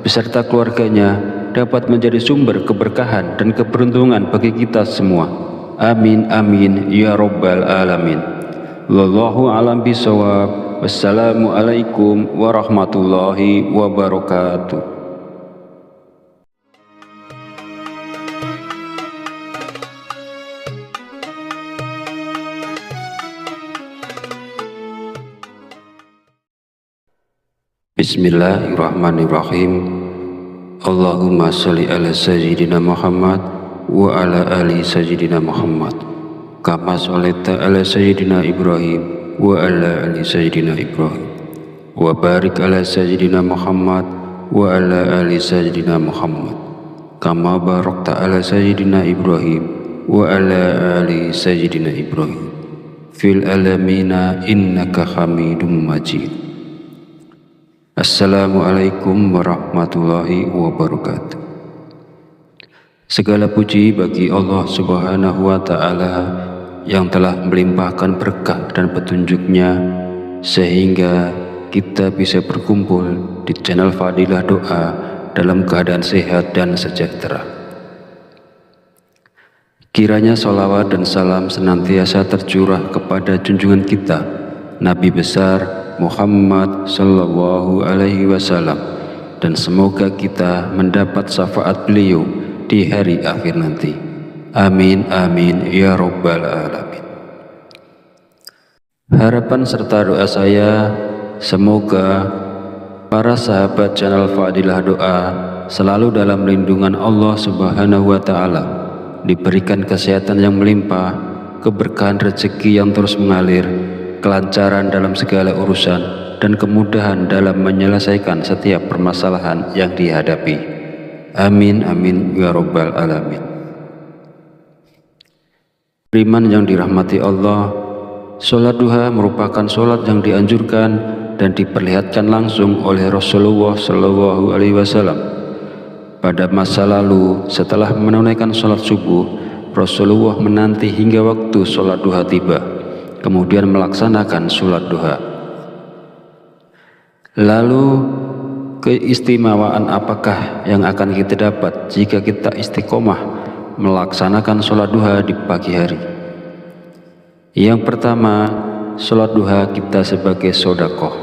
beserta keluarganya dapat menjadi sumber keberkahan dan keberuntungan bagi kita semua. Amin amin ya rabbal alamin. Wallahu a'lam bishawab. Wassalamualaikum warahmatullahi wabarakatuh. Bismillahirrahmanirrahim. Allahumma sholli ala sayyidina Muhammad wa ala ali sayyidina Muhammad kama sholaita ala sayyidina Ibrahim wa ala ali sayyidina Ibrahim wa barik ala sayyidina Muhammad wa ala ali sayyidina Muhammad kama barakta ala sayyidina Ibrahim wa ala ali sayyidina Ibrahim fil alamina innaka hamidum majid. Assalamualaikum warahmatullahi wabarakatuh. Segala puji bagi Allah Subhanahu wa Ta'ala yang telah melimpahkan berkah dan petunjuknya sehingga kita bisa berkumpul di channel Fadilah Doa dalam keadaan sehat dan sejahtera. Kiranya sholawat dan salam senantiasa tercurah kepada junjungan kita Nabi besar Muhammad sallallahu alaihi wasallam, dan semoga kita mendapat syafaat beliau di hari akhir nanti. Amin amin ya rabbal alamin. Harapan serta doa saya, semoga para sahabat channel Fadilah Doa selalu dalam lindungan Allah Subhanahu wa Ta'ala, diberikan kesehatan yang melimpah, keberkahan rezeki yang terus mengalir, kelancaran dalam segala urusan, dan kemudahan dalam menyelesaikan setiap permasalahan yang dihadapi. Amin amin ya rabbal alamin. Beriman yang dirahmati Allah, sholat duha merupakan sholat yang dianjurkan dan diperlihatkan langsung oleh Rasulullah Shallallahu Alaihi Wasallam. Pada masa lalu, setelah menunaikan sholat subuh, Rasulullah menanti hingga waktu sholat duha tiba, kemudian melaksanakan sholat duha. Lalu, keistimewaan apakah yang akan kita dapat jika kita istiqomah melaksanakan sholat duha di pagi hari? Yang pertama, sholat duha kita sebagai sedekah.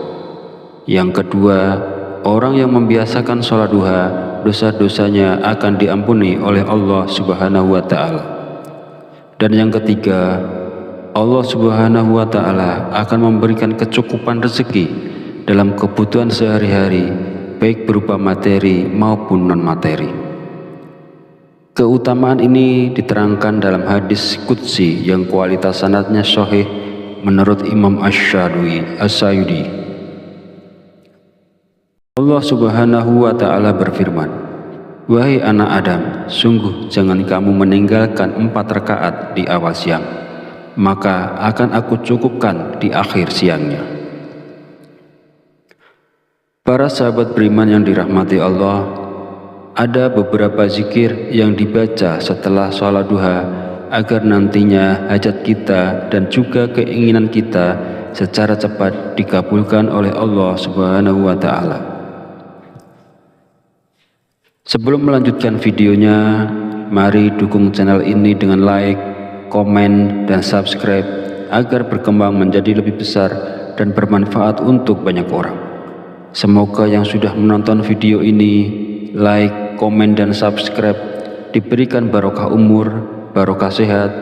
Yang kedua, orang yang membiasakan sholat duha, dosa-dosanya akan diampuni oleh Allah Subhanahu wa Ta'ala. Dan yang ketiga, Allah Subhanahu wa Ta'ala akan memberikan kecukupan rezeki dalam kebutuhan sehari-hari, baik berupa materi maupun non-materi. Keutamaan ini diterangkan dalam hadis qudsi yang kualitas sanadnya sahih menurut Imam Asy-Syayudi. Allah Subhanahu wa Ta'ala berfirman, "Wahai anak Adam, sungguh jangan kamu meninggalkan 4 rakaat di awal siang, maka akan aku cukupkan di akhir siangnya." Para sahabat beriman yang dirahmati Allah, ada beberapa zikir yang dibaca setelah sholat duha agar nantinya hajat kita dan juga keinginan kita secara cepat dikabulkan oleh Allah Subhanahu wa Ta'ala. Sebelum melanjutkan videonya, mari dukung channel ini dengan like, komen, dan subscribe agar berkembang menjadi lebih besar dan bermanfaat untuk banyak orang. Semoga yang sudah menonton video ini, like, komen, dan subscribe diberikan barokah umur, barokah sehat,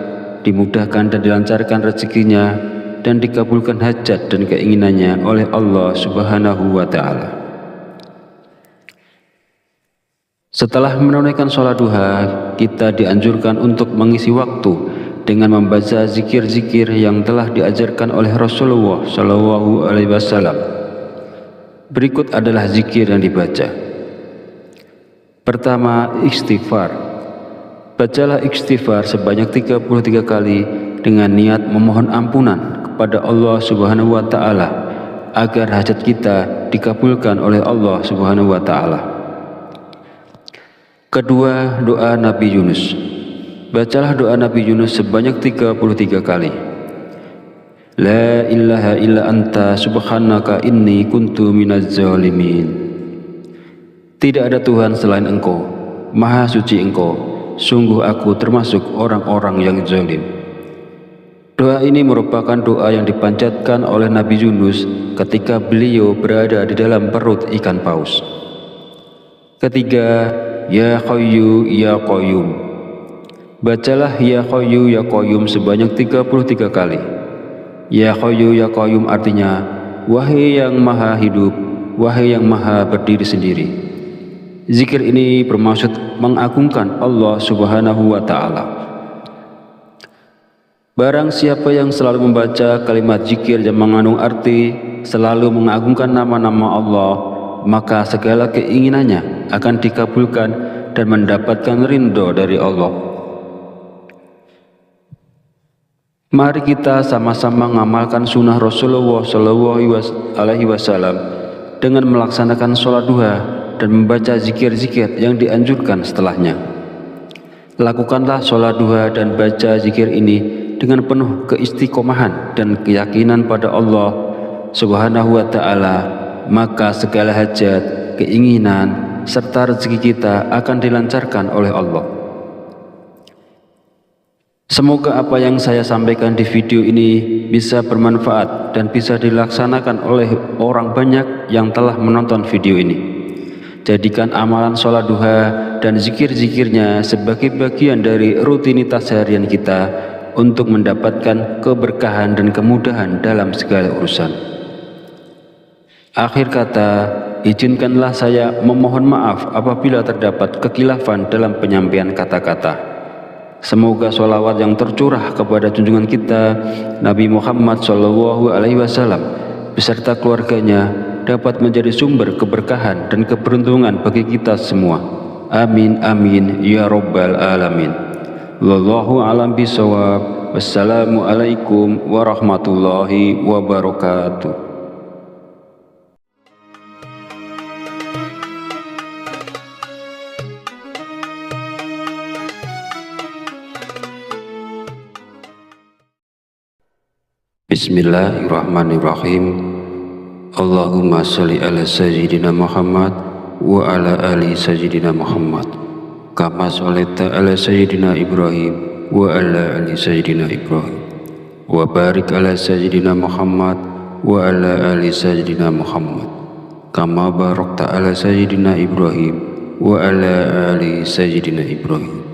dimudahkan dan dilancarkan rezekinya, dan dikabulkan hajat dan keinginannya oleh Allah Subhanahu wa Ta'ala. Setelah menunaikan sholat duha, kita dianjurkan untuk mengisi waktu dengan membaca zikir-zikir yang telah diajarkan oleh Rasulullah Shallallahu Alaihi Wasallam. Berikut adalah zikir yang dibaca. Pertama, istighfar. Bacalah istighfar sebanyak 33 kali dengan niat memohon ampunan kepada Allah Subhanahu wa Ta'ala agar hajat kita dikabulkan oleh Allah Subhanahu wa Ta'ala. Kedua, doa Nabi Yunus. Bacalah doa Nabi Yunus sebanyak 33 kali. La ilaha illa anta subhanaka inni kuntu minaz zalimin. Tidak ada Tuhan selain Engkau, Maha Suci Engkau, sungguh aku termasuk orang-orang yang zalim. Doa ini merupakan doa yang dipanjatkan oleh Nabi Yunus ketika beliau berada di dalam perut ikan paus. Ketiga, Ya Hayyu Ya Qayyum. Bacalah Ya Hayyu Ya Qayyum sebanyak 33 kali. Ya Hayyu Ya Qayyum artinya, wahai yang maha hidup, wahai yang maha berdiri sendiri. Zikir ini bermaksud mengagungkan Allah Subhanahu wa Ta'ala. Barang siapa yang selalu membaca kalimat zikir yang mengandung arti selalu mengagungkan nama-nama Allah, maka segala keinginannya akan dikabulkan dan mendapatkan ridho dari Allah. Mari kita sama-sama mengamalkan sunnah Rasulullah Shallallahu Alaihi Wasallam dengan melaksanakan sholat duha dan membaca zikir-zikir yang dianjurkan setelahnya. Lakukanlah sholat duha dan baca zikir ini dengan penuh keistiqomahan dan keyakinan pada Allah Subhanahu wa Ta'ala, maka segala hajat, keinginan, serta rezeki kita akan dilancarkan oleh Allah. Semoga apa yang saya sampaikan di video ini bisa bermanfaat dan bisa dilaksanakan oleh orang banyak yang telah menonton video ini. Jadikan amalan sholat duha dan zikir-zikirnya sebagai bagian dari rutinitas harian kita untuk mendapatkan keberkahan dan kemudahan dalam segala urusan. Akhir kata, izinkanlah saya memohon maaf apabila terdapat kekhilafan dalam penyampaian kata-kata. Semoga sholawat yang tercurah kepada junjungan kita Nabi Muhammad SAW beserta keluarganya dapat menjadi sumber keberkahan dan keberuntungan bagi kita semua. Amin amin ya rabbal alamin. Wallahu a'lam bishawab. Wassalamualaikum warahmatullahi wabarakatuh. Bismillahirrahmanirrahim. Allahumma sholli ala sayyidina Muhammad wa ala ali sayyidina Muhammad kama sholaita ala sayyidina Ibrahim wa ala ali sayyidina Ibrahim wa barik ala sayyidina Muhammad wa ala ali sayyidina Muhammad kama barakta ala sayyidina Ibrahim wa ala ali sayyidina Ibrahim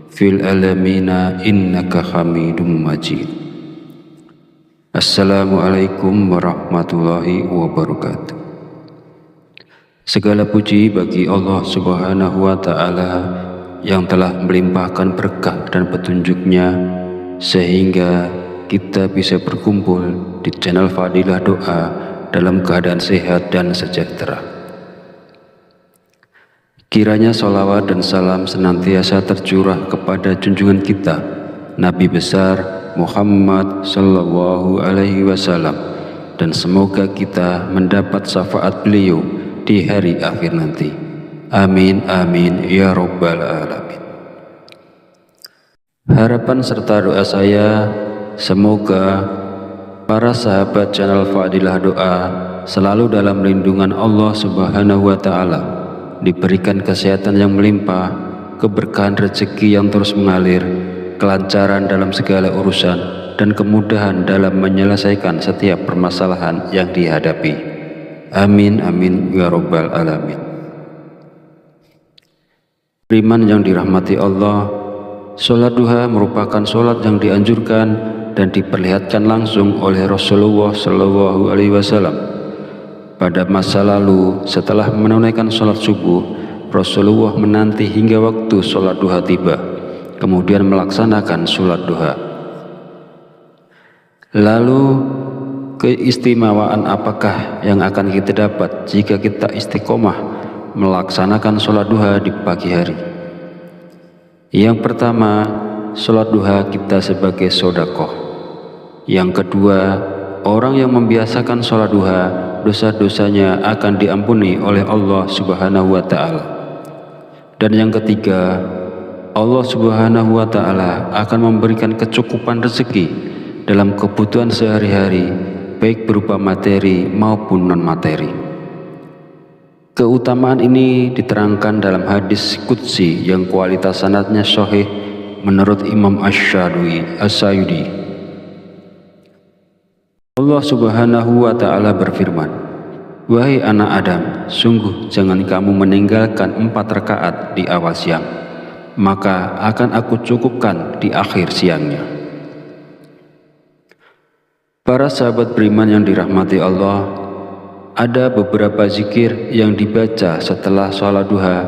fil alamina innaka Hamidum Majid. Assalamualaikum warahmatullahi wabarakatuh. Segala puji bagi Allah Subhanahu wa Ta'ala yang telah melimpahkan berkah dan petunjuknya sehingga kita bisa berkumpul di channel Fadilah Doa dalam keadaan sehat dan sejahtera. Kiranya sholawat dan salam senantiasa tercurah kepada junjungan kita Nabi besar Muhammad sallallahu alaihi wasallam, dan semoga kita mendapat syafaat beliau di hari akhir nanti. Amin amin ya rabbal alamin. Harapan serta doa saya semoga para sahabat channel Fadilah Doa selalu dalam lindungan Allah Subhanahu wa Ta'ala, diberikan kesehatan yang melimpah, keberkahan rezeki yang terus mengalir, kelancaran dalam segala urusan, dan kemudahan dalam menyelesaikan setiap permasalahan yang dihadapi. Amin amin ya rabbal alamin. Beriman yang dirahmati Allah, sholat duha merupakan sholat yang dianjurkan dan diperlihatkan langsung oleh Rasulullah Shallallahu Alaihi Wasallam. Pada masa lalu, setelah menunaikan sholat subuh, Rasulullah menanti hingga waktu sholat duha tiba, kemudian melaksanakan sholat duha. Lalu keistimewaan apakah yang akan kita dapat jika kita istiqomah melaksanakan sholat duha di pagi hari? Yang pertama, sholat duha kita sebagai sedekah. Yang kedua, orang yang membiasakan sholat duha, dosa-dosanya akan diampuni oleh Allah Subhanahu wa Ta'ala. Dan yang ketiga, Allah Subhanahu wa Ta'ala akan memberikan kecukupan rezeki dalam kebutuhan sehari-hari, baik berupa materi maupun non-materi. Keutamaan ini diterangkan dalam hadis qudsi yang kualitas sanadnya sahih menurut Imam Asy-Syadili. Allah Subhanahu wa Ta'ala berfirman, "Wahai anak Adam, sungguh jangan kamu meninggalkan 4 rakaat di awal siang, maka akan aku cukupkan di akhir siangnya." Para sahabat beriman yang dirahmati Allah, ada beberapa zikir yang dibaca setelah sholat duha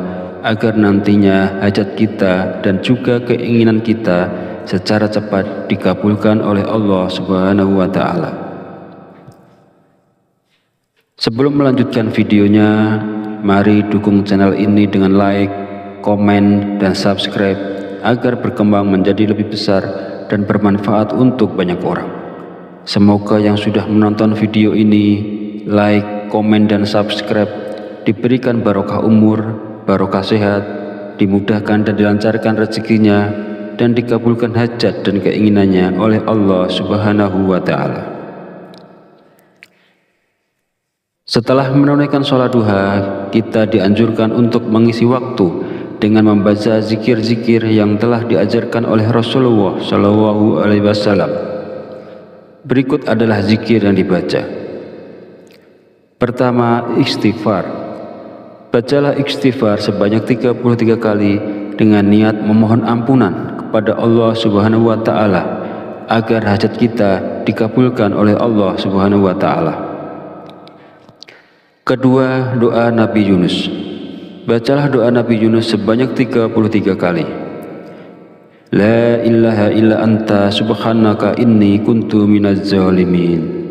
agar nantinya hajat kita dan juga keinginan kita secara cepat dikabulkan oleh Allah Subhanahu wa Ta'ala. Sebelum melanjutkan videonya, mari dukung channel ini dengan like, komen, dan subscribe agar berkembang menjadi lebih besar dan bermanfaat untuk banyak orang. Semoga yang sudah menonton video ini, like, komen, dan subscribe diberikan barokah umur, barokah sehat, dimudahkan dan dilancarkan rezekinya, dan dikabulkan hajat dan keinginannya oleh Allah Subhanahu wa Ta'ala. Setelah menunaikan sholat duha, kita dianjurkan untuk mengisi waktu dengan membaca zikir-zikir yang telah diajarkan oleh Rasulullah Shallallahu Alaihi Wasallam. Berikut adalah zikir yang dibaca. Pertama, istighfar. Bacalah istighfar sebanyak 33 kali dengan niat memohon ampunan kepada Allah Subhanahu wa Ta'ala agar hajat kita dikabulkan oleh Allah Subhanahu wa Ta'ala. Kedua, doa Nabi Yunus. Bacalah doa Nabi Yunus sebanyak 33 kali. La ilaha illa anta subhanaka inni kuntu minaz zalimin.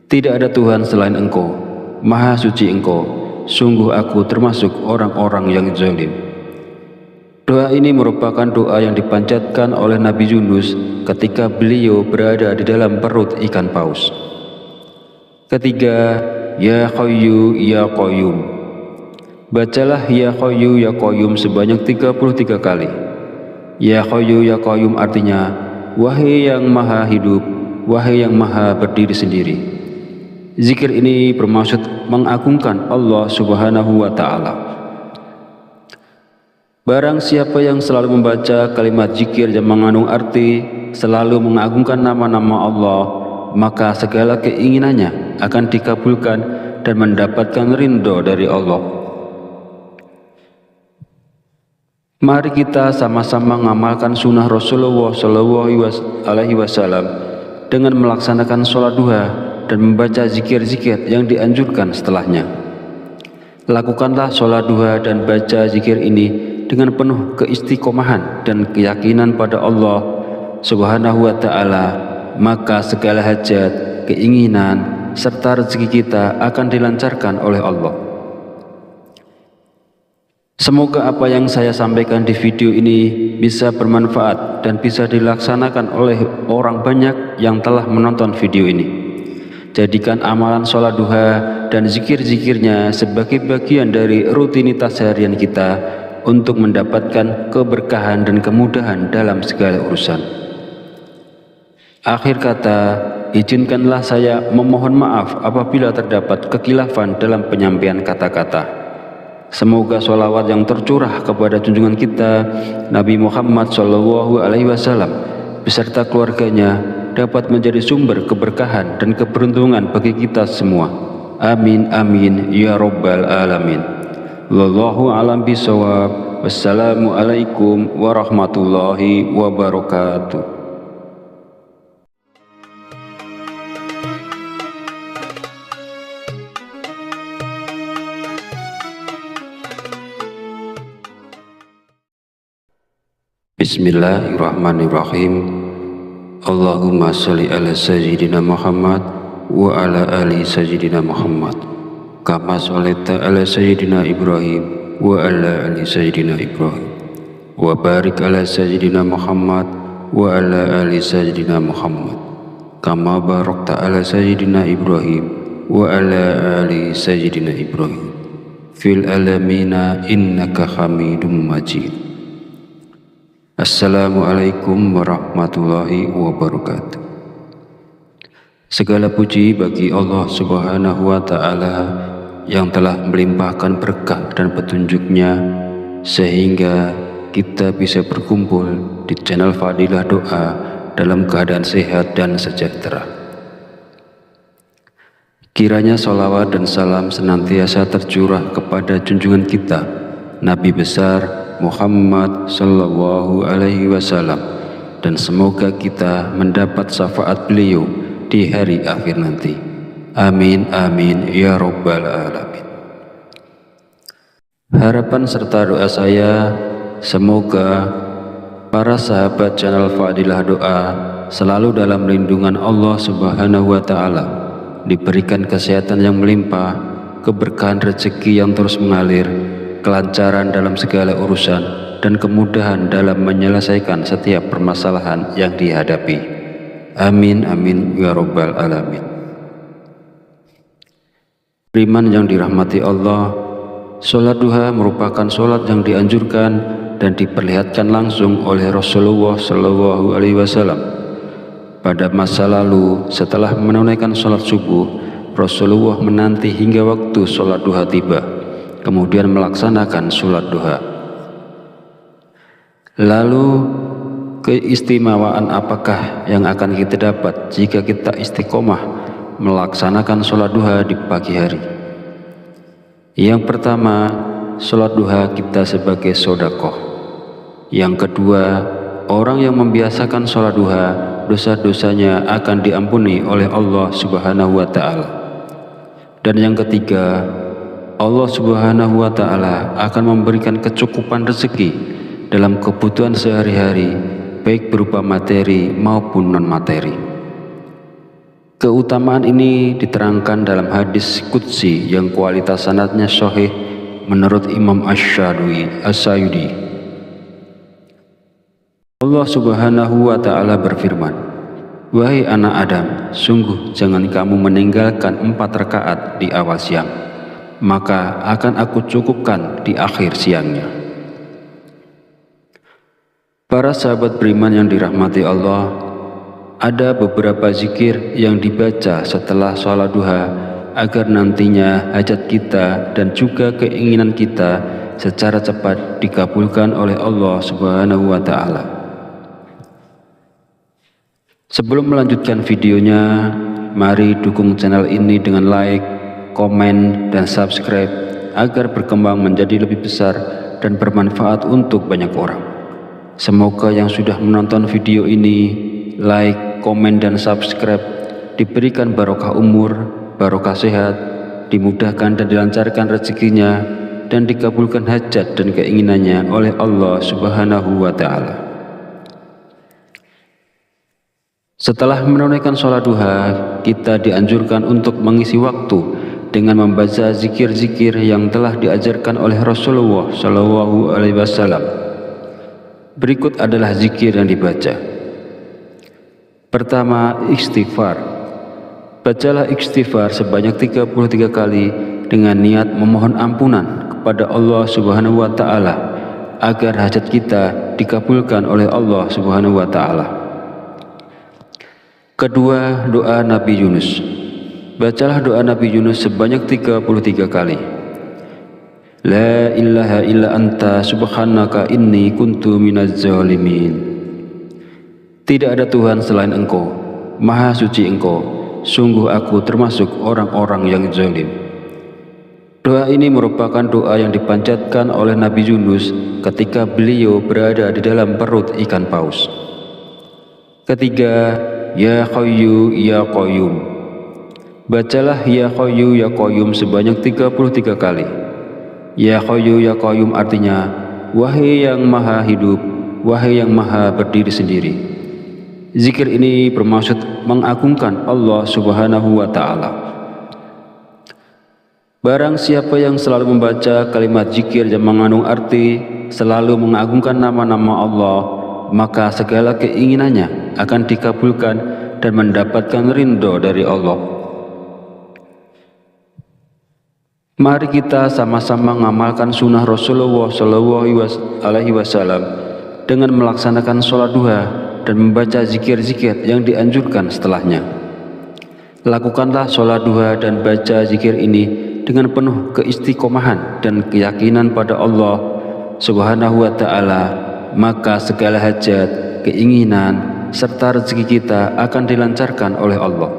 Tidak ada Tuhan selain Engkau, Maha Suci Engkau, sungguh aku termasuk orang-orang yang zalim. Doa ini merupakan doa yang dipanjatkan oleh Nabi Yunus ketika beliau berada di dalam perut ikan paus. Ketiga, Ya Qayyu Ya Qayyum. Bacalah Ya Qayyu Ya Qayyum sebanyak 33 kali. Ya Qayyu Ya Qayyum artinya, wahai yang maha hidup, wahai yang maha berdiri sendiri. Zikir ini bermaksud mengagungkan Allah Subhanahu wa Ta'ala. Barang siapa yang selalu membaca kalimat zikir yang mengandung arti selalu mengagungkan nama-nama Allah, maka segala keinginannya akan dikabulkan dan mendapatkan ridho dari Allah. Mari kita sama-sama mengamalkan sunnah Rasulullah SAW dengan melaksanakan sholat duha dan membaca zikir-zikir yang dianjurkan setelahnya. Lakukanlah sholat duha dan baca zikir ini dengan penuh keistiqomahan dan keyakinan pada Allah Subhanahu wa Ta'ala, maka segala hajat, keinginan, serta rezeki kita akan dilancarkan oleh Allah. Semoga apa yang saya sampaikan di video ini bisa bermanfaat dan bisa dilaksanakan oleh orang banyak yang telah menonton video ini. Jadikan amalan sholat duha dan zikir-zikirnya sebagai bagian dari rutinitas harian kita untuk mendapatkan keberkahan dan kemudahan dalam segala urusan. Akhir kata, izinkanlah saya memohon maaf apabila terdapat kekhilafan dalam penyampaian kata-kata. Semoga sholawat yang tercurah kepada junjungan kita Nabi Muhammad SAW beserta keluarganya dapat menjadi sumber keberkahan dan keberuntungan bagi kita semua. Amin amin ya rabbal alamin. Wallahu a'lam bishawab. Wassalamualaikum warahmatullahi wabarakatuh. Bismillahirrahmanirrahim. Allahumma sholli ala sayyidina Muhammad wa ala ali sayyidina Muhammad kama sholaita ala sayyidina Ibrahim wa ala ali sayyidina Ibrahim wa barik ala sayyidina Muhammad wa ala ali sayyidina Muhammad kama barakta ala sayyidina Ibrahim wa ala ali sayyidina Ibrahim fil alamina innaka hamidum majid. Assalamualaikum warahmatullahi wabarakatuh. Segala puji bagi Allah Subhanahu wa Ta'ala yang telah melimpahkan berkah dan petunjuknya sehingga kita bisa berkumpul di channel Fadilah Doa dalam keadaan sehat dan sejahtera. Kiranya sholawat dan salam senantiasa tercurah kepada junjungan kita Nabi besar Muhammad sallallahu alaihi wasallam, dan semoga kita mendapat syafaat beliau di hari akhir nanti. Amin amin ya rabbal alamin. Harapan serta doa saya, semoga para sahabat channel Fadilah Doa selalu dalam lindungan Allah Subhanahu wa Ta'ala, diberikan kesehatan yang melimpah, keberkahan rezeki yang terus mengalir, kelancaran dalam segala urusan, dan kemudahan dalam menyelesaikan setiap permasalahan yang dihadapi. Amin amin ya rabbal alamin. Beriman yang dirahmati Allah, sholat duha merupakan sholat yang dianjurkan dan diperlihatkan langsung oleh Rasulullah SAW. Pada masa lalu, setelah menunaikan sholat subuh, Rasulullah menanti hingga waktu sholat duha tiba, kemudian melaksanakan sholat duha. Lalu keistimewaan apakah yang akan kita dapat jika kita istiqomah melaksanakan sholat duha di pagi hari? Yang pertama, sholat duha kita sebagai sedekah. Yang kedua, orang yang membiasakan sholat duha, dosa-dosanya akan diampuni oleh Allah Subhanahu wa Ta'ala. Dan yang ketiga, Allah Subhanahu wa Ta'ala akan memberikan kecukupan rezeki dalam kebutuhan sehari-hari, baik berupa materi maupun non-materi. Keutamaan ini diterangkan dalam hadis qudsi yang kualitas sanadnya sahih menurut Imam Asy-Syayudi. Allah Subhanahu wa Ta'ala berfirman, "Wahai anak Adam, sungguh jangan kamu meninggalkan 4 rakaat di awal siang, maka akan aku cukupkan di akhir siangnya." Para sahabat beriman yang dirahmati Allah, ada beberapa zikir yang dibaca setelah sholat duha agar nantinya hajat kita dan juga keinginan kita secara cepat dikabulkan oleh Allah Subhanahu wa Ta'ala. Sebelum melanjutkan videonya, mari dukung channel ini dengan like, komen, dan subscribe agar berkembang menjadi lebih besar dan bermanfaat untuk banyak orang. Semoga yang sudah menonton video ini, like, komen, dan subscribe diberikan barokah umur, barokah sehat, dimudahkan dan dilancarkan rezekinya, dan dikabulkan hajat dan keinginannya oleh Allah Subhanahu wa Ta'ala. Setelah menunaikan sholat duha, kita dianjurkan untuk mengisi waktu dengan membaca zikir-zikir yang telah diajarkan oleh Rasulullah SAW. Berikut adalah zikir yang dibaca. Pertama, istighfar. Bacalah istighfar sebanyak 33 kali dengan niat memohon ampunan kepada Allah Subhanahu wa Ta'ala agar hajat kita dikabulkan oleh Allah Subhanahu wa Ta'ala. Kedua, doa Nabi Yunus. Bacalah doa Nabi Yunus sebanyak 33 kali. La ilaha illa anta subhanaka inni kuntu minaz zalimin. Tidak ada Tuhan selain Engkau, Maha Suci Engkau, sungguh aku termasuk orang-orang yang zalim. Doa ini merupakan doa yang dipanjatkan oleh Nabi Yunus ketika beliau berada di dalam perut ikan paus. Ketiga, Ya Hayyu Ya Qayyum. Bacalah Ya Hayyu Ya Qayyum sebanyak 33 kali. Ya Hayyu Ya Qayyum artinya, wahai yang maha hidup, wahai yang maha berdiri sendiri. Zikir ini bermaksud mengagungkan Allah Subhanahu wa Ta'ala. Barang siapa yang selalu membaca kalimat zikir yang mengandung arti selalu mengagungkan nama-nama Allah, maka segala keinginannya akan dikabulkan dan mendapatkan ridho dari Allah. Mari kita sama-sama mengamalkan sunnah Rasulullah SAW dengan melaksanakan sholat duha dan membaca zikir-zikir yang dianjurkan setelahnya. Lakukanlah sholat duha dan baca zikir ini dengan penuh keistiqomahan dan keyakinan pada Allah Subhanahu wa Ta'ala, maka segala hajat, keinginan, serta rezeki kita akan dilancarkan oleh Allah.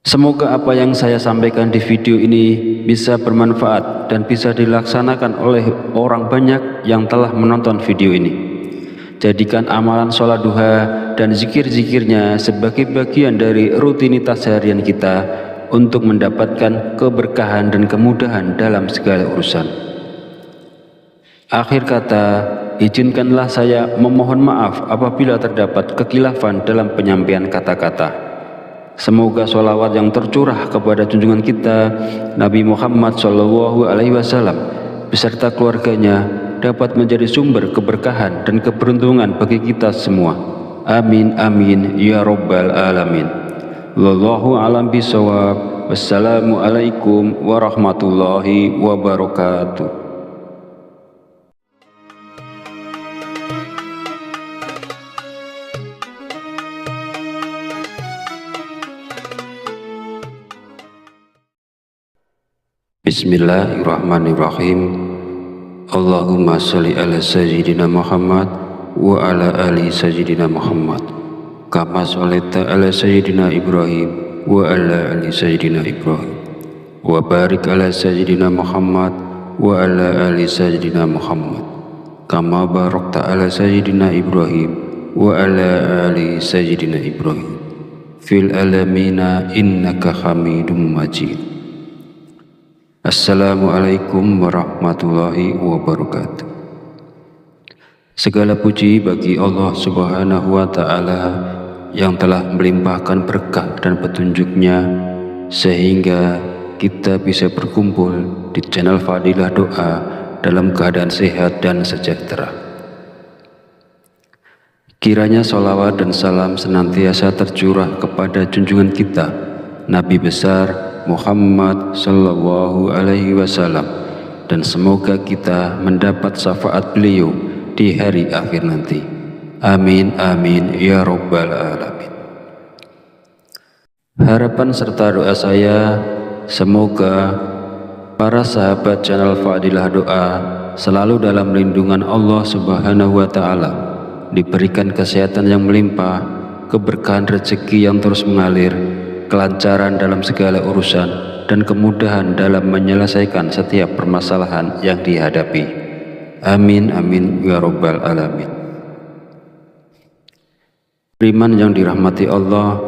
Semoga apa yang saya sampaikan di video ini bisa bermanfaat dan bisa dilaksanakan oleh orang banyak yang telah menonton video ini. Jadikan amalan sholat duha dan zikir-zikirnya sebagai bagian dari rutinitas harian kita untuk mendapatkan keberkahan dan kemudahan dalam segala urusan. Akhir kata, izinkanlah saya memohon maaf apabila terdapat kekhilafan dalam penyampaian kata-kata. Semoga sholawat yang tercurah kepada junjungan kita Nabi Muhammad SAW beserta keluarganya dapat menjadi sumber keberkahan dan keberuntungan bagi kita semua. Amin amin ya rabbal alamin. Wallahu a'lam bishawab. Wassalamualaikum warahmatullahi wabarakatuh. Bismillahirrahmanirrahim. Allahumma sholli ala sayyidina Muhammad wa ala ali sayyidina Muhammad kama sholaita ala sayyidina Ibrahim wa ala ali sayyidina Ibrahim wa barik ala sayyidina Muhammad wa ala ali sayyidina Muhammad kama barakta ala sayyidina Ibrahim wa ala ali sayyidina Ibrahim fil alamina innaka hamidum majid. Assalamualaikum warahmatullahi wabarakatuh. Segala puji bagi Allah Subhanahu wa Ta'ala yang telah melimpahkan berkah dan petunjuknya sehingga kita bisa berkumpul di channel Fadilah Doa dalam keadaan sehat dan sejahtera. Kiranya sholawat dan salam senantiasa tercurah kepada junjungan kita Nabi besar Muhammad Sallallahu Alaihi Wasallam, dan semoga kita mendapat syafaat beliau di hari akhir nanti. Amin amin ya rabbal alamin. Harapan serta doa saya, semoga para sahabat channel Fadilah Doa selalu dalam lindungan Allah Subhanahu wa Ta'ala, diberikan kesehatan yang melimpah, keberkahan rezeki yang terus mengalir, kelancaran dalam segala urusan, dan kemudahan dalam menyelesaikan setiap permasalahan yang dihadapi. Amin amin ya rabbal alamin. Beriman yang dirahmati Allah,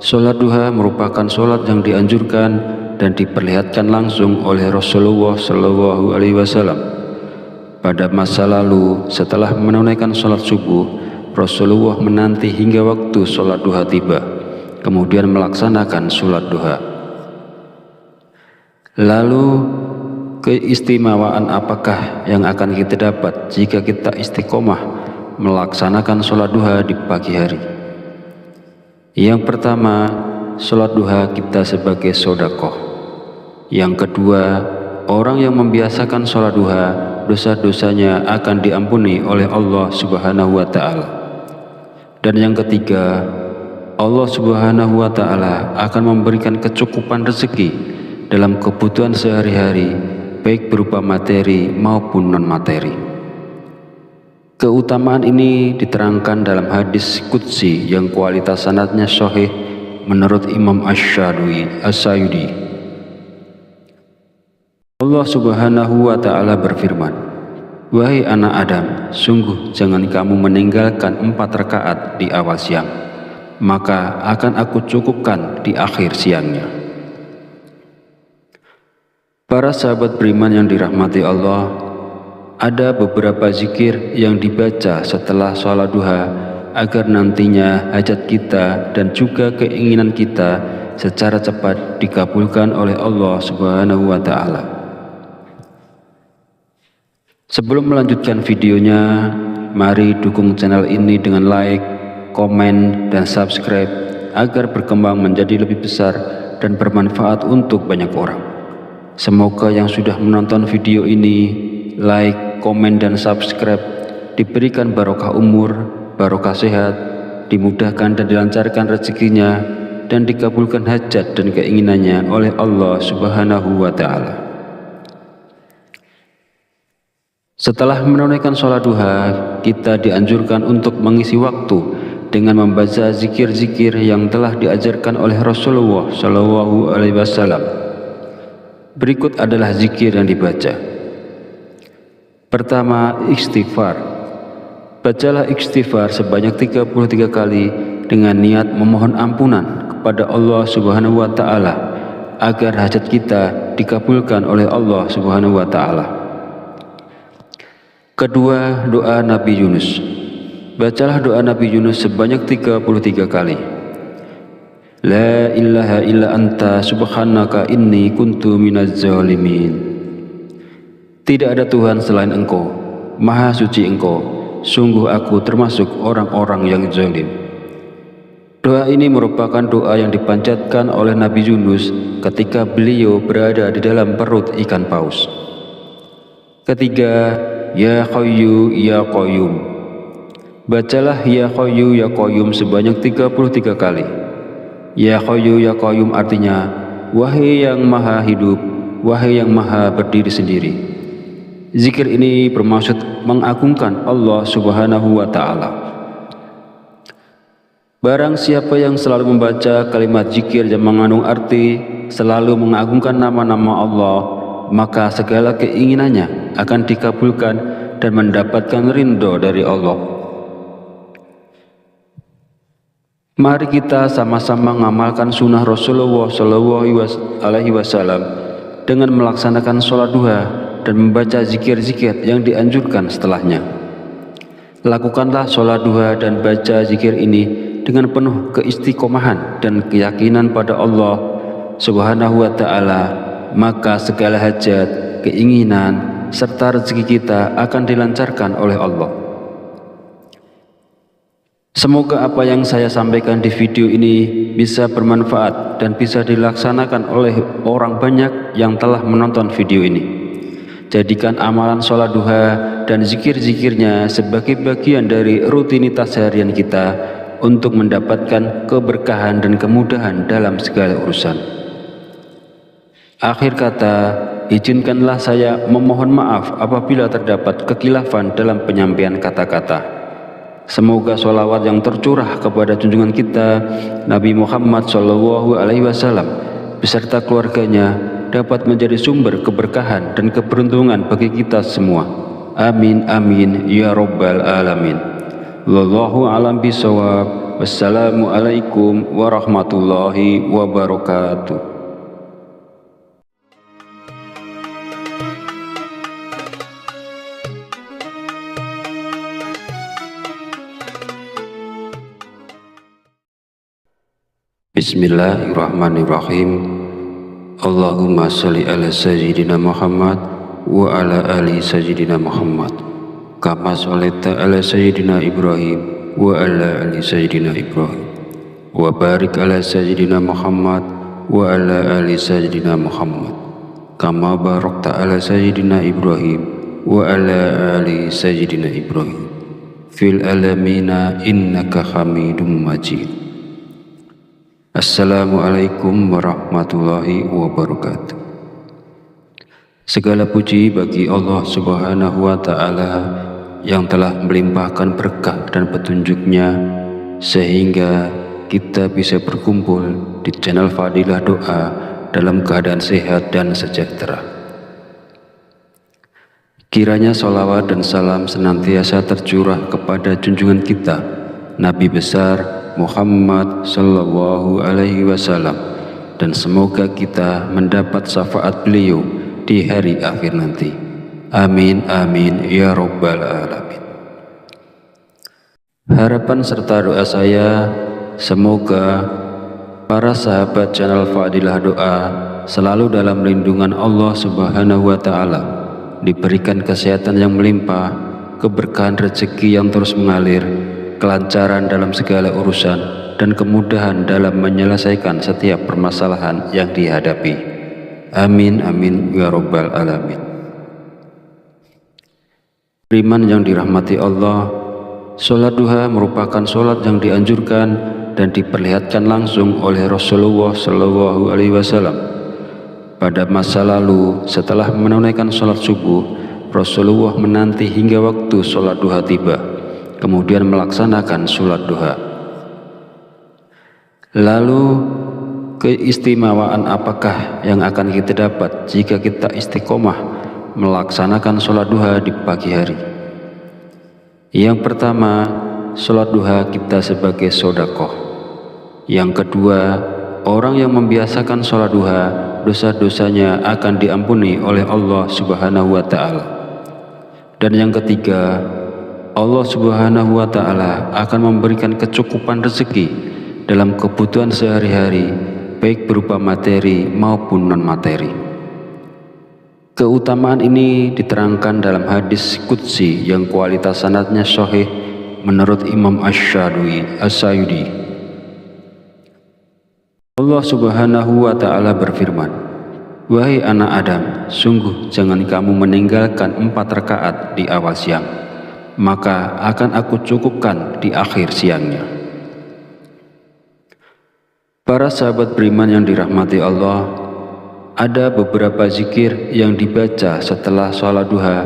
sholat duha merupakan sholat yang dianjurkan dan diperlihatkan langsung oleh Rasulullah Shallallahu Alaihi Wasallam. Pada masa lalu, setelah menunaikan sholat subuh, Rasulullah menanti hingga waktu sholat duha tiba, kemudian melaksanakan sholat duha. Lalu, keistimewaan apakah yang akan kita dapat jika kita istiqomah melaksanakan sholat duha di pagi hari? Yang pertama, sholat duha kita sebagai sodakoh. Yang kedua, orang yang membiasakan sholat duha, dosa-dosanya akan diampuni oleh Allah Subhanahu wa Ta'ala. Dan yang ketiga, Allah Subhanahu wa Ta'ala akan memberikan kecukupan rezeki dalam kebutuhan sehari-hari, baik berupa materi maupun non-materi. Keutamaan ini diterangkan dalam hadis qudsi yang kualitas sanadnya sahih menurut Imam Asy-Syayudi. Allah Subhanahu wa Ta'ala berfirman, "Wahai anak Adam, sungguh jangan kamu meninggalkan 4 rakaat di awal siang, maka akan aku cukupkan di akhir siangnya." Para sahabat beriman yang dirahmati Allah, ada beberapa zikir yang dibaca setelah sholat duha agar nantinya hajat kita dan juga keinginan kita secara cepat dikabulkan oleh Allah Subhanahu wa Ta'ala. Sebelum melanjutkan videonya, mari dukung channel ini dengan like, komen, dan subscribe agar berkembang menjadi lebih besar dan bermanfaat untuk banyak orang. Semoga yang sudah menonton video ini, like, komen, dan subscribe diberikan barokah umur, barokah sehat, dimudahkan dan dilancarkan rezekinya, dan dikabulkan hajat dan keinginannya oleh Allah Subhanahu wa Ta'ala. Setelah menunaikan sholat duha, kita dianjurkan untuk mengisi waktu dengan membaca zikir-zikir yang telah diajarkan oleh Rasulullah Shallallahu Alaihi Wasallam. Berikut adalah zikir yang dibaca. Pertama, istighfar. Bacalah istighfar sebanyak 33 kali dengan niat memohon ampunan kepada Allah Subhanahu wa Ta'ala agar hajat kita dikabulkan oleh Allah Subhanahu wa Ta'ala. Kedua, doa Nabi Yunus. Bacalah doa Nabi Yunus sebanyak 33 kali. La ilaha illa anta subhanaka inni kuntu minaz zalimin. Tidak ada Tuhan selain Engkau, Maha Suci Engkau, sungguh aku termasuk orang-orang yang zalim. Doa ini merupakan doa yang dipanjatkan oleh Nabi Yunus ketika beliau berada di dalam perut ikan paus. Ketiga, Ya Hayyu Ya Qayyum. Bacalah Ya Hayyu Ya Qayyum sebanyak 33 kali. Ya Hayyu Ya Qayyum artinya, wahai yang maha hidup, wahai yang maha berdiri sendiri. Zikir ini bermaksud mengagungkan Allah Subhanahu wa Ta'ala. Barang siapa yang selalu membaca kalimat zikir yang mengandung arti selalu mengagungkan nama-nama Allah, maka segala keinginannya akan dikabulkan dan mendapatkan ridho dari Allah. Mari kita sama-sama mengamalkan sunnah Rasulullah Shallallahu Alaihi Wasallam dengan melaksanakan sholat duha dan membaca zikir-zikir yang dianjurkan setelahnya. Lakukanlah sholat duha dan baca zikir ini dengan penuh keistiqomahan dan keyakinan pada Allah Subhanahu wa Ta'ala, maka segala hajat, keinginan, serta rezeki kita akan dilancarkan oleh Allah. Semoga apa yang saya sampaikan di video ini bisa bermanfaat dan bisa dilaksanakan oleh orang banyak yang telah menonton video ini. Jadikan amalan sholat duha dan zikir-zikirnya sebagai bagian dari rutinitas harian kita untuk mendapatkan keberkahan dan kemudahan dalam segala urusan. Akhir kata, izinkanlah saya memohon maaf apabila terdapat kekhilafan dalam penyampaian kata-kata. Semoga sholawat yang tercurah kepada junjungan kita Nabi Muhammad SAW beserta keluarganya dapat menjadi sumber keberkahan dan keberuntungan bagi kita semua. Amin amin ya rabbal alamin. Wallahu a'lam bishawab. Wassalamualaikum warahmatullahi wabarakatuh. Bismillahirrahmanirrahim. Allahumma sholli ala sayyidina Muhammad wa ala ali sayyidina Muhammad kama sholaita ala sayyidina Ibrahim wa ala ali sayyidina Ibrahim wa barik ala sayyidina Muhammad wa ala ali sayyidina Muhammad kama barakta ala sayyidina Ibrahim wa ala ali sayyidina Ibrahim fil alamina innaka hamidum majid. Assalamualaikum warahmatullahi wabarakatuh. Segala puji bagi Allah Subhanahu wa Ta'ala yang telah melimpahkan berkah dan petunjuknya sehingga kita bisa berkumpul di channel Fadilah Doa dalam keadaan sehat dan sejahtera. Kiranya sholawat dan salam senantiasa tercurah kepada junjungan kita Nabi besar Muhammad sallallahu alaihi wasallam, dan semoga kita mendapat syafaat beliau di hari akhir nanti. Amin amin ya rabbal alamin. Harapan serta doa saya, semoga para sahabat channel Fadilah Doa selalu dalam lindungan Allah Subhanahu wa Ta'ala, diberikan kesehatan yang melimpah, keberkahan rezeki yang terus mengalir, kelancaran dalam segala urusan, dan kemudahan dalam menyelesaikan setiap permasalahan yang dihadapi. Amin amin ya rabbal alamin. Beriman yang dirahmati Allah, sholat duha merupakan sholat yang dianjurkan dan diperlihatkan langsung oleh Rasulullah SAW. Pada masa lalu, setelah menunaikan sholat subuh, Rasulullah menanti hingga waktu sholat duha tiba, kemudian melaksanakan sholat duha. Lalu keistimewaan apakah yang akan kita dapat jika kita istiqomah melaksanakan sholat duha di pagi hari? Yang pertama, sholat duha kita sebagai sedekah. Yang kedua, orang yang membiasakan sholat duha, dosa-dosanya akan diampuni oleh Allah Subhanahu wa Ta'ala. Dan yang ketiga, Allah Subhanahu wa Ta'ala akan memberikan kecukupan rezeki dalam kebutuhan sehari-hari, baik berupa materi maupun non-materi. Keutamaan ini diterangkan dalam hadis qudsi yang kualitas sanadnya sahih menurut Imam Asy-Syayudi. Allah Subhanahu wa Ta'ala berfirman, "Wahai anak Adam, sungguh jangan kamu meninggalkan 4 rakaat di awal siang, maka akan aku cukupkan di akhir siangnya." Para sahabat beriman yang dirahmati Allah, ada beberapa zikir yang dibaca setelah sholat duha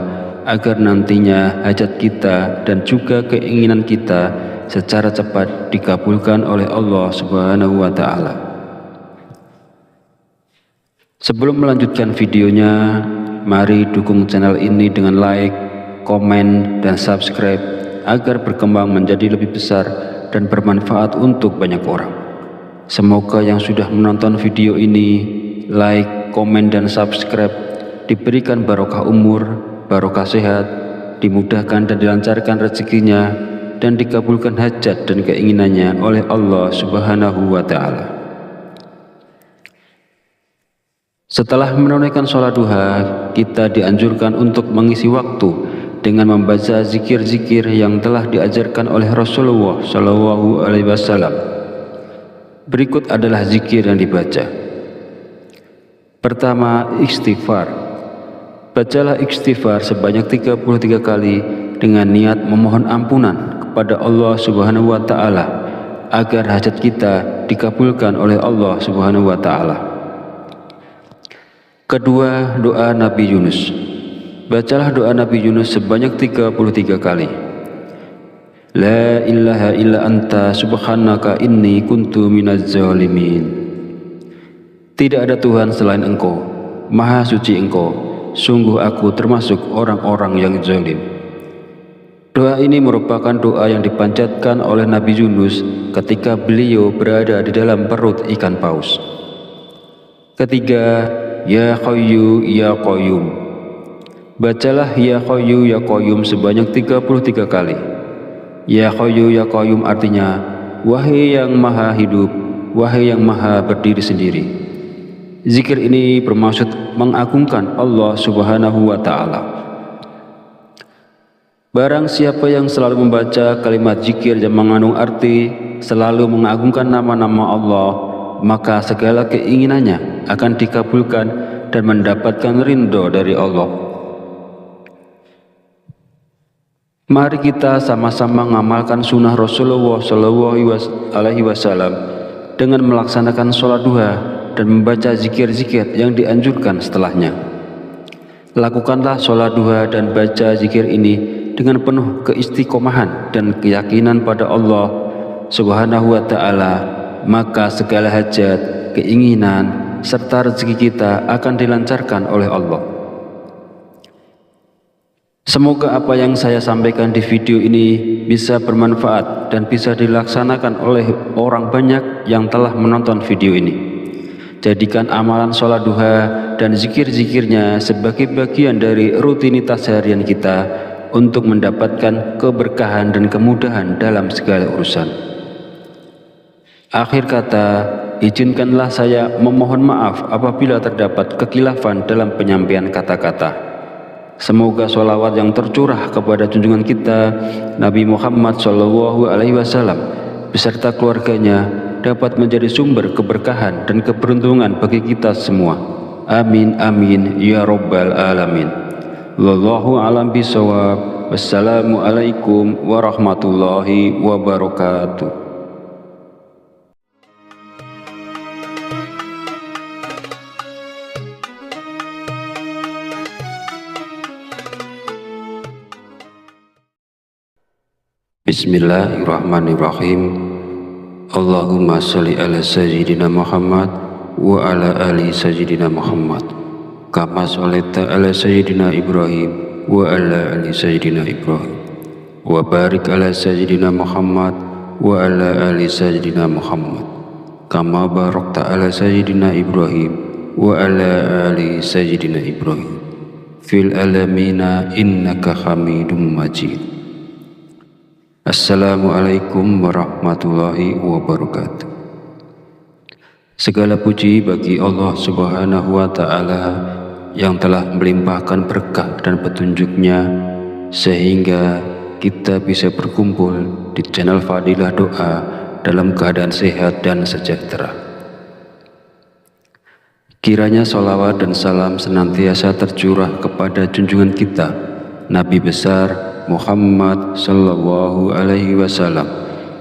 agar nantinya hajat kita dan juga keinginan kita secara cepat dikabulkan oleh Allah Subhanahu wa Ta'ala. Sebelum melanjutkan videonya, mari dukung channel ini dengan like, komen, dan subscribe agar berkembang menjadi lebih besar dan bermanfaat untuk banyak orang. Semoga yang sudah menonton video ini, like, komen, dan subscribe diberikan barokah umur, barokah sehat, dimudahkan dan dilancarkan rezekinya, dan dikabulkan hajat dan keinginannya oleh Allah Subhanahu wa Ta'ala. Setelah menunaikan sholat duha, kita dianjurkan untuk mengisi waktu dengan membaca zikir-zikir yang telah diajarkan oleh Rasulullah Shallallahu Alaihi Wasallam. Berikut adalah zikir yang dibaca. Pertama, istighfar. Bacalah istighfar sebanyak 33 kali dengan niat memohon ampunan kepada Allah Subhanahu wa Ta'ala agar hajat kita dikabulkan oleh Allah Subhanahu wa Ta'ala. Kedua, doa Nabi Yunus. Bacalah doa Nabi Yunus sebanyak 33 kali. La ilaha illa anta subhanaka inni kuntu minaz zalimin. Tidak ada Tuhan selain Engkau, Maha suci Engkau, sungguh aku termasuk orang-orang yang zalim. Doa ini merupakan doa yang dipanjatkan oleh Nabi Yunus ketika beliau berada di dalam perut ikan paus. Ketiga, Ya Hayyu Ya Qayyum. Bacalah Ya Hayyu Ya Qayyum sebanyak 33 kali. Ya Hayyu Ya Qayyum artinya, wahai yang maha hidup, wahai yang maha berdiri sendiri. Zikir ini bermaksud mengagungkan Allah Subhanahu wa Ta'ala. Barang siapa yang selalu membaca kalimat zikir yang mengandung arti selalu mengagungkan nama-nama Allah, maka segala keinginannya akan dikabulkan dan mendapatkan ridho dari Allah. Mari kita sama-sama mengamalkan sunnah Rasulullah Shallallahu Alaihi Wasallam dengan melaksanakan sholat duha dan membaca zikir-zikir yang dianjurkan setelahnya. Lakukanlah sholat duha dan baca zikir ini dengan penuh keistiqomahan dan keyakinan pada Allah Subhanahu wa Ta'ala, maka segala hajat, keinginan, serta rezeki kita akan dilancarkan oleh Allah. Semoga apa yang saya sampaikan di video ini bisa bermanfaat dan bisa dilaksanakan oleh orang banyak yang telah menonton video ini. Jadikan amalan sholat duha dan zikir-zikirnya sebagai bagian dari rutinitas harian kita untuk mendapatkan keberkahan dan kemudahan dalam segala urusan. Akhir kata, izinkanlah saya memohon maaf apabila terdapat kekhilafan dalam penyampaian kata-kata. Semoga sholawat yang tercurah kepada junjungan kita Nabi Muhammad Shallallahu Alaihi Wasallam beserta keluarganya dapat menjadi sumber keberkahan dan keberuntungan bagi kita semua. Amin amin ya rabbal alamin. Wallahu a'lam bishawab. Wassalamualaikum warahmatullahi wabarakatuh. Bismillahirrahmanirrahim. Allahumma sholli ala sayyidina Muhammad wa ala ali sayyidina Muhammad kama sholaita ala sayyidina Ibrahim wa ala ali sayyidina Ibrahim wa barik ala sayyidina Muhammad wa ala ali sayyidina Muhammad kama barakta ala sayyidina Ibrahim wa ala ali sayyidina Ibrahim fil alamina innaka Hamidum Majid. Assalamualaikum warahmatullahi wabarakatuh. Segala puji bagi Allah Subhanahu wa Ta'ala yang telah melimpahkan berkah dan petunjuknya sehingga kita bisa berkumpul di channel Fadilah Doa dalam keadaan sehat dan sejahtera. Kiranya sholawat dan salam senantiasa tercurah kepada junjungan kita Nabi besar Muhammad Sallallahu Alaihi Wasallam,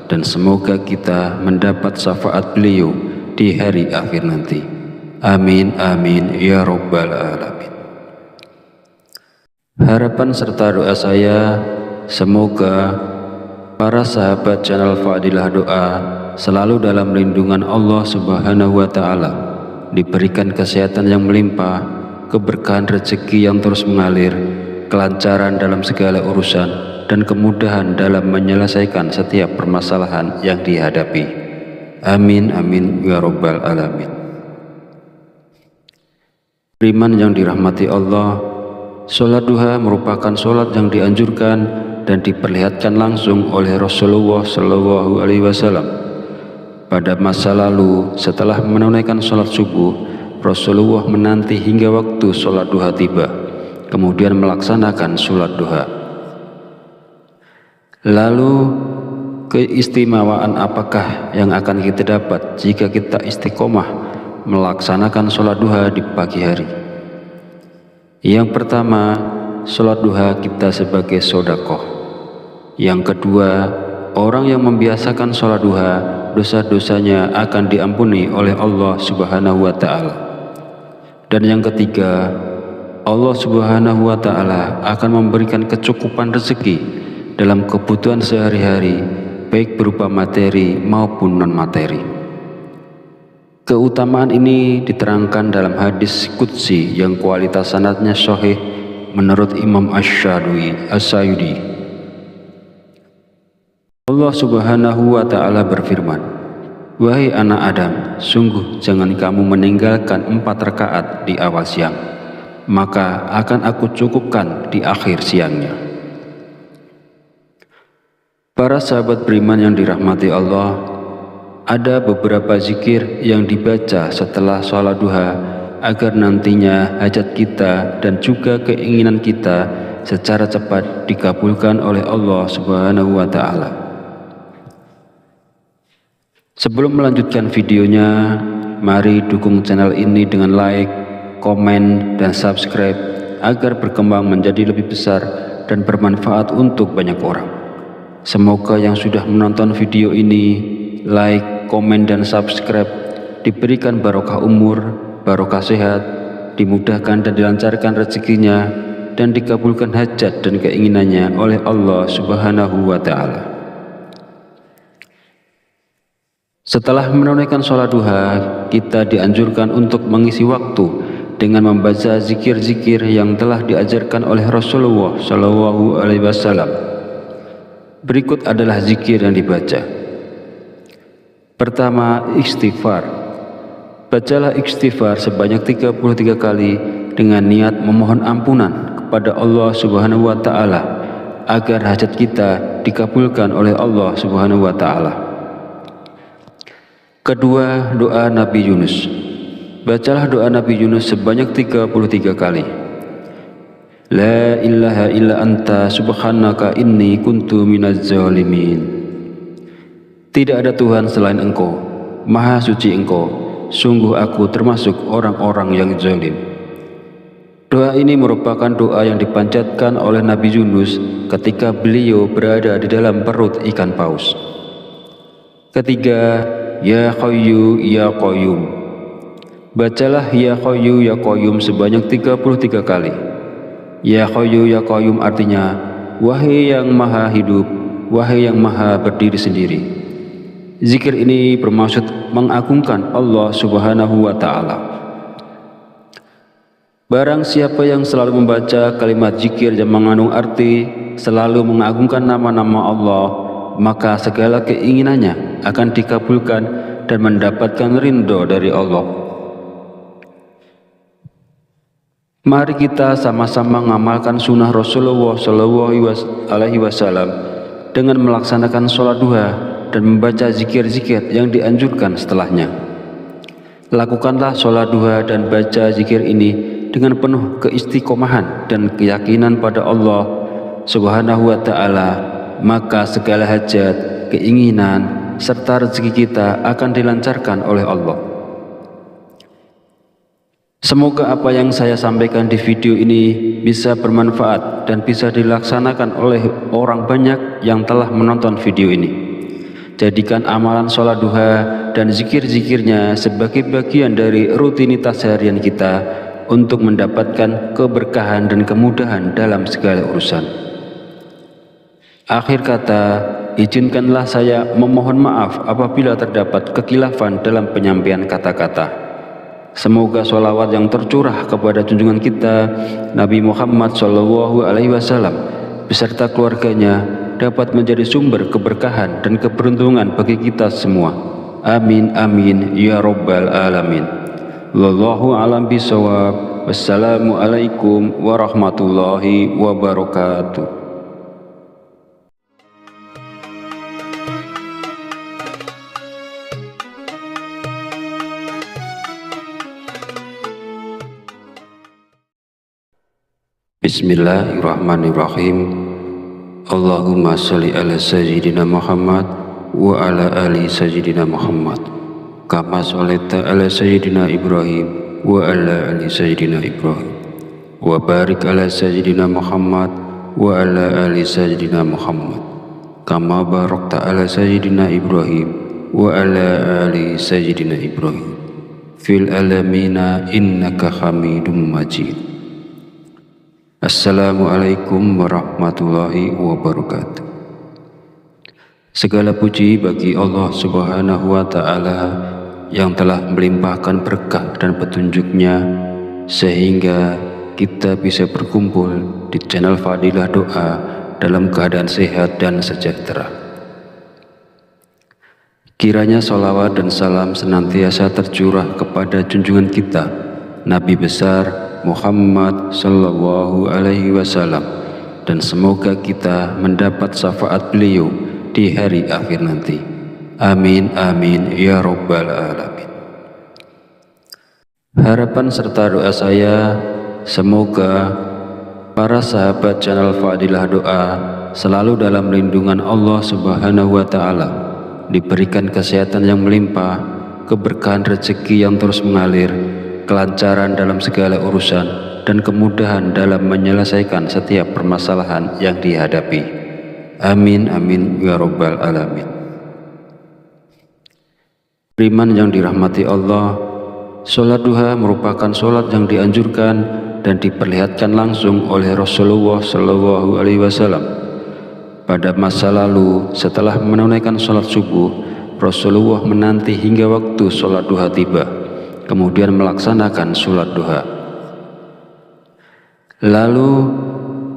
dan semoga kita mendapat syafaat beliau di hari akhir nanti. Amin amin ya rabbal alamin. Harapan serta doa saya, semoga para sahabat channel Fadilah Doa selalu dalam lindungan Allah Subhanahu wa Ta'ala, diberikan kesehatan yang melimpah, keberkahan rezeki yang terus mengalir, kelancaran dalam segala urusan, dan kemudahan dalam menyelesaikan setiap permasalahan yang dihadapi. Amin amin ya rabbal alamin. Beriman yang dirahmati Allah, sholat duha merupakan sholat yang dianjurkan dan diperlihatkan langsung oleh Rasulullah SAW. Pada masa lalu, setelah menunaikan sholat subuh, Rasulullah menanti hingga waktu sholat duha tiba, kemudian melaksanakan sholat duha. Lalu, keistimewaan apakah yang akan kita dapat jika kita istiqomah melaksanakan sholat duha di pagi hari? Yang pertama, sholat duha kita sebagai sedekah. Yang kedua, orang yang membiasakan sholat duha, dosa-dosanya akan diampuni oleh Allah Subhanahu wa Ta'ala. Dan yang ketiga, Allah Subhanahu wa Ta'ala akan memberikan kecukupan rezeki dalam kebutuhan sehari-hari, baik berupa materi maupun non-materi. Keutamaan ini diterangkan dalam hadis qudsi yang kualitas sanadnya sahih menurut Imam Asy-Syayudi. Allah Subhanahu wa Ta'ala berfirman, "Wahai anak Adam, sungguh jangan kamu meninggalkan 4 rakaat di awal siang, maka akan aku cukupkan di akhir siangnya." Para sahabat beriman yang dirahmati Allah, ada beberapa zikir yang dibaca setelah sholat duha agar nantinya hajat kita dan juga keinginan kita secara cepat dikabulkan oleh Allah Subhanahu wa Ta'ala. Sebelum melanjutkan videonya, mari dukung channel ini dengan like, komen, dan subscribe agar berkembang menjadi lebih besar dan bermanfaat untuk banyak orang. Semoga yang sudah menonton video ini, like, komen, dan subscribe diberikan barokah umur, barokah sehat, dimudahkan dan dilancarkan rezekinya, dan dikabulkan hajat dan keinginannya oleh Allah Subhanahu wa Ta'ala. Setelah menunaikan sholat duha, kita dianjurkan untuk mengisi waktu dengan membaca zikir-zikir yang telah diajarkan oleh Rasulullah SAW. Berikut adalah zikir yang dibaca. Pertama, istighfar. Bacalah istighfar sebanyak 33 kali dengan niat memohon ampunan kepada Allah Subhanahu wa Ta'ala agar hajat kita dikabulkan oleh Allah Subhanahu wa Ta'ala. Kedua, doa Nabi Yunus. Bacalah doa Nabi Yunus sebanyak 33 kali. La ilaha illa anta subhanaka inni kuntu minaz zalimin. Tidak ada Tuhan selain Engkau, Maha Suci Engkau, sungguh aku termasuk orang-orang yang zalim. Doa ini merupakan doa yang dipanjatkan oleh Nabi Yunus ketika beliau berada di dalam perut ikan paus. Ketiga, Ya Hayyu Ya Qayyum. Bacalah Ya Hayyu Ya Qayyum sebanyak 33 kali. Ya Hayyu Ya Qayyum artinya, wahai yang maha hidup, wahai yang maha berdiri sendiri. Zikir ini bermaksud mengagungkan Allah Subhanahu wa Ta'ala. Barang siapa yang selalu membaca kalimat zikir yang mengandung arti selalu mengagungkan nama-nama Allah, maka segala keinginannya akan dikabulkan dan mendapatkan ridho dari Allah. Mari kita sama-sama mengamalkan sunnah Rasulullah SAW dengan melaksanakan sholat duha dan membaca zikir-zikir yang dianjurkan setelahnya. Lakukanlah sholat duha dan baca zikir ini dengan penuh keistiqomahan dan keyakinan pada Allah Subhanahu wa Ta'ala, maka segala hajat, keinginan, serta rezeki kita akan dilancarkan oleh Allah. Semoga apa yang saya sampaikan di video ini bisa bermanfaat dan bisa dilaksanakan oleh orang banyak yang telah menonton video ini. Jadikan amalan sholat duha dan zikir-zikirnya sebagai bagian dari rutinitas harian kita untuk mendapatkan keberkahan dan kemudahan dalam segala urusan. Akhir kata, izinkanlah saya memohon maaf apabila terdapat kekhilafan dalam penyampaian kata-kata. Semoga sholawat yang tercurah kepada junjungan kita Nabi Muhammad SAW beserta keluarganya dapat menjadi sumber keberkahan dan keberuntungan bagi kita semua. Amin amin ya rabbal alamin. Wallahu a'lam bishawab. Wassalamualaikum warahmatullahi wabarakatuh. Bismillahirrahmanirrahim. Allahumma sholli ala sayyidina Muhammad wa ala ali sayyidina Muhammad kama sholaita ala sayyidina Ibrahim wa ala ali sayyidina Ibrahim wa barik ala sayyidina Muhammad wa ala ali sayyidina Muhammad kama barakta ala sayyidina Ibrahim wa ala ali sayyidina Ibrahim fil alamina innaka hamidum majid. Assalamualaikum warahmatullahi wabarakatuh. Segala puji bagi Allah Subhanahu wa Ta'ala yang telah melimpahkan berkah dan petunjuknya sehingga kita bisa berkumpul di channel Fadilah Doa dalam keadaan sehat dan sejahtera. Kiranya sholawat dan salam senantiasa tercurah kepada junjungan kita Nabi besar Muhammad Sallallahu Alaihi Wasallam, dan semoga kita mendapat syafaat beliau di hari akhir nanti. Amin amin ya Rabbal Alamin. Harapan serta doa saya, semoga para sahabat channel Fadilah Doa selalu dalam lindungan Allah Subhanahu wa Ta'ala, diberikan kesehatan yang melimpah, keberkahan rezeki yang terus mengalir, kelancaran dalam segala urusan, dan kemudahan dalam menyelesaikan setiap permasalahan yang dihadapi. Amin amin ya Rabbal Alamin. Beriman yang dirahmati Allah, sholat duha merupakan sholat yang dianjurkan dan diperlihatkan langsung oleh Rasulullah Shallallahu Alaihi Wasallam. Pada masa lalu, setelah menunaikan sholat subuh, Rasulullah menanti hingga waktu sholat duha tiba, kemudian melaksanakan sholat duha. Lalu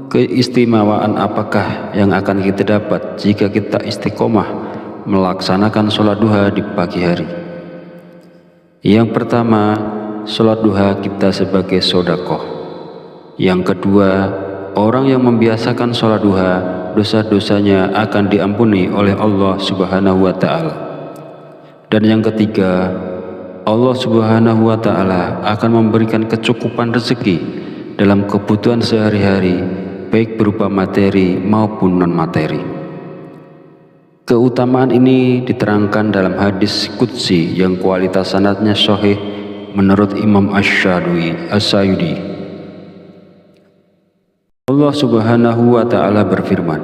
keistimewaan apakah yang akan kita dapat jika kita istiqomah melaksanakan sholat duha di pagi hari? Yang pertama, sholat duha kita sebagai sodakoh. Yang kedua, orang yang membiasakan sholat duha, dosa-dosanya akan diampuni oleh Allah Subhanahu wa Ta'ala. Dan yang ketiga, Allah Subhanahu wa Ta'ala akan memberikan kecukupan rezeki dalam kebutuhan sehari-hari, baik berupa materi maupun non-materi. Keutamaan ini diterangkan dalam hadis qudsi yang kualitas sanadnya sahih menurut Imam Asy-Syadili. Allah Subhanahu wa Ta'ala berfirman,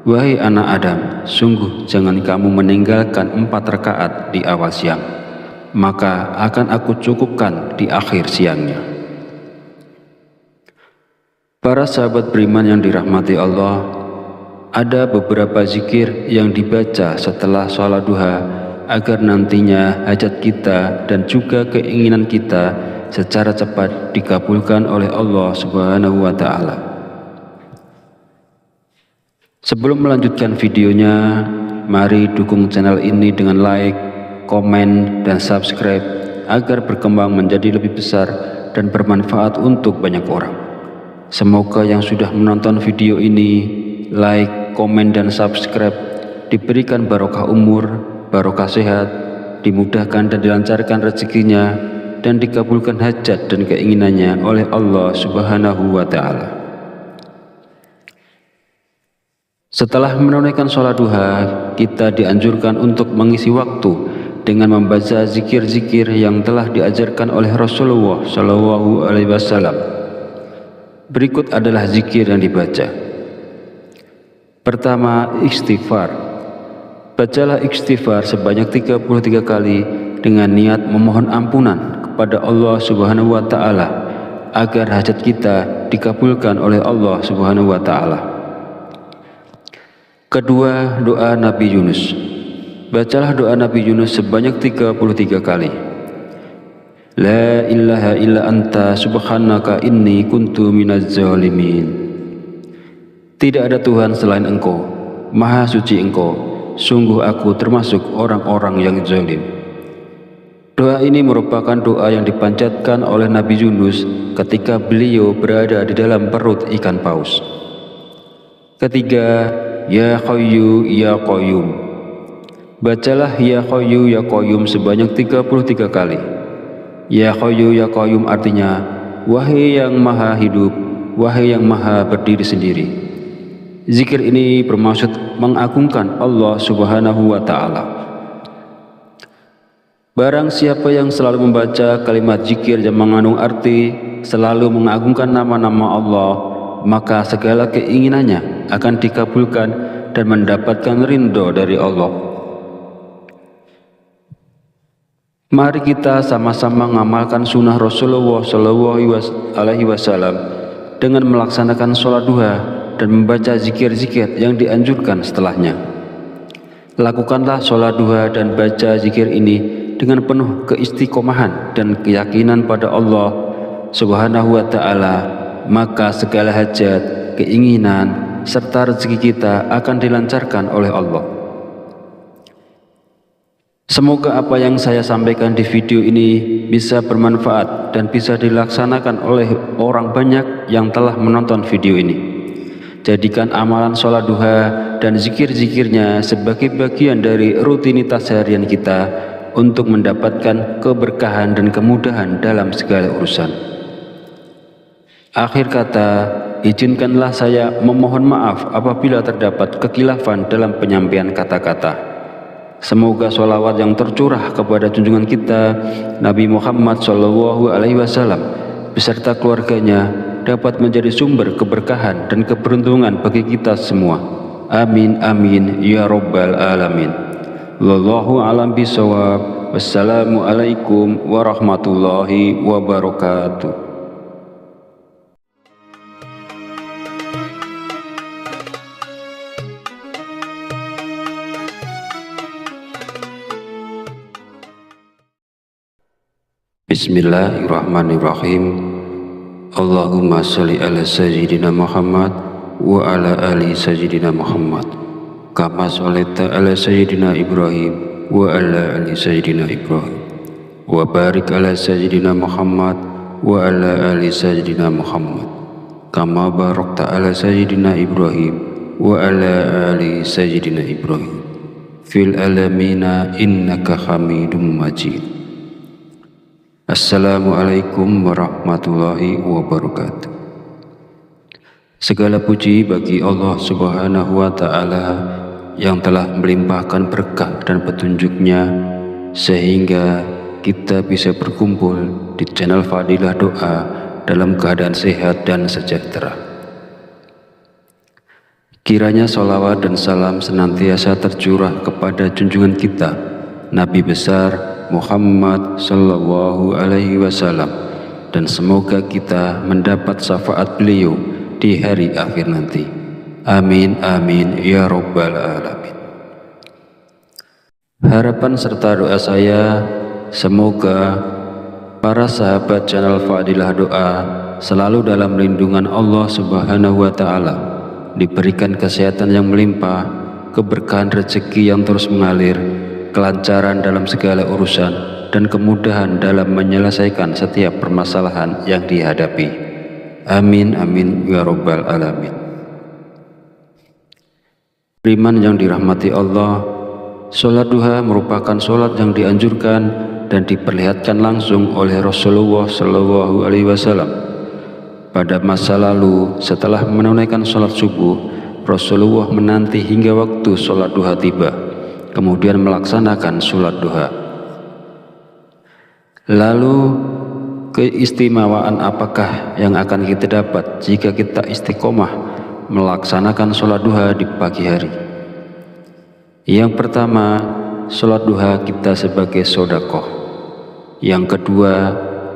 "Wahai anak Adam, sungguh jangan kamu meninggalkan 4 rakaat di awal siang, maka akan aku cukupkan di akhir siangnya." Para sahabat beriman yang dirahmati Allah, ada beberapa zikir yang dibaca setelah sholat duha agar nantinya hajat kita dan juga keinginan kita secara cepat dikabulkan oleh Allah Subhanahu wa Ta'ala. Sebelum melanjutkan videonya, mari dukung channel ini dengan like, komen, dan subscribe agar berkembang menjadi lebih besar dan bermanfaat untuk banyak orang. Semoga yang sudah menonton video ini, like, komen, dan subscribe diberikan barokah umur, barokah sehat, dimudahkan dan dilancarkan rezekinya, dan dikabulkan hajat dan keinginannya oleh Allah Subhanahu wa Ta'ala. Setelah menunaikan sholat duha, kita dianjurkan untuk mengisi waktu dengan membaca zikir-zikir yang telah diajarkan oleh Rasulullah Shallallahu Alaihi Wasallam. Berikut adalah zikir yang dibaca. Pertama, istighfar. Bacalah istighfar sebanyak 33 kali dengan niat memohon ampunan kepada Allah Subhanahu wa Ta'ala agar hajat kita dikabulkan oleh Allah Subhanahu wa Ta'ala. Kedua, doa Nabi Yunus. Bacalah doa Nabi Yunus sebanyak 33 kali. La ilaha illa anta subhanaka inni kuntu minaz zalimin. Tidak ada Tuhan selain Engkau, Maha suci Engkau, sungguh aku termasuk orang-orang yang zalim. Doa ini merupakan doa yang dipanjatkan oleh Nabi Yunus ketika beliau berada di dalam perut ikan paus. Ketiga, Ya Hayyu Ya Qayyum. Bacalah Ya Hayyu Ya Qayyum sebanyak 33 kali. Ya Hayyu Ya Qayyum artinya, wahai yang maha hidup, wahai yang maha berdiri sendiri. Zikir ini bermaksud mengagungkan Allah Subhanahu wa Ta'ala. Barang siapa yang selalu membaca kalimat zikir yang mengandung arti selalu mengagungkan nama-nama Allah, maka segala keinginannya akan dikabulkan dan mendapatkan ridho dari Allah. Mari kita sama-sama mengamalkan sunnah Rasulullah SAW dengan melaksanakan sholat duha dan membaca zikir-zikir yang dianjurkan setelahnya. Lakukanlah sholat duha dan baca zikir ini dengan penuh keistiqomahan dan keyakinan pada Allah Subhanahu wa Ta'ala, maka segala hajat, keinginan, serta rezeki kita akan dilancarkan oleh Allah. Semoga apa yang saya sampaikan di video ini bisa bermanfaat dan bisa dilaksanakan oleh orang banyak yang telah menonton video ini. Jadikan amalan sholat duha dan zikir-zikirnya sebagai bagian dari rutinitas harian kita untuk mendapatkan keberkahan dan kemudahan dalam segala urusan. Akhir kata, izinkanlah saya memohon maaf apabila terdapat kekhilafan dalam penyampaian kata-kata. Semoga sholawat yang tercurah kepada junjungan kita Nabi Muhammad SAW beserta keluarganya dapat menjadi sumber keberkahan dan keberuntungan bagi kita semua. Amin amin ya rabbal alamin. Wallahu a'lam bishawab. Wassalamualaikum warahmatullahi wabarakatuh. Bismillahirrahmanirrahim. Allahumma sholli ala sayyidina Muhammad wa ala ali sayyidina Muhammad kama sholaita ala sayyidina Ibrahim wa ala ali sayyidina Ibrahim wa barik ala sayyidina Muhammad wa ala ali sayyidina Muhammad kama barakta ala sayyidina Ibrahim wa ala ali sayyidina Ibrahim fil alamina innaka Hamidum Majid. Assalamualaikum warahmatullahi wabarakatuh. Segala puji bagi Allah Subhanahu wa Ta'ala yang telah melimpahkan berkah dan petunjuknya sehingga kita bisa berkumpul di channel Fadilah Doa dalam keadaan sehat dan sejahtera. Kiranya sholawat dan salam senantiasa tercurah kepada junjungan kita Nabi besar Muhammad sallallahu alaihi wasallam, dan semoga kita mendapat syafaat beliau di hari akhir nanti. Amin amin ya rabbal alamin. Harapan serta doa saya semoga para sahabat channel Fadilah Doa selalu dalam lindungan Allah Subhanahu wa Ta'ala, diberikan kesehatan yang melimpah, keberkahan rezeki yang terus mengalir, kelancaran dalam segala urusan, dan kemudahan dalam menyelesaikan setiap permasalahan yang dihadapi. Amin amin ya rabbal alamin. Beriman yang dirahmati Allah, sholat duha merupakan sholat yang dianjurkan dan diperlihatkan langsung oleh Rasulullah SAW. Pada masa lalu, setelah menunaikan sholat subuh, Rasulullah menanti hingga waktu sholat duha tiba, kemudian melaksanakan sholat duha. Lalu keistimewaan apakah yang akan kita dapat jika kita istiqomah melaksanakan sholat duha di pagi hari? Yang pertama, sholat duha kita sebagai sedekah. Yang kedua,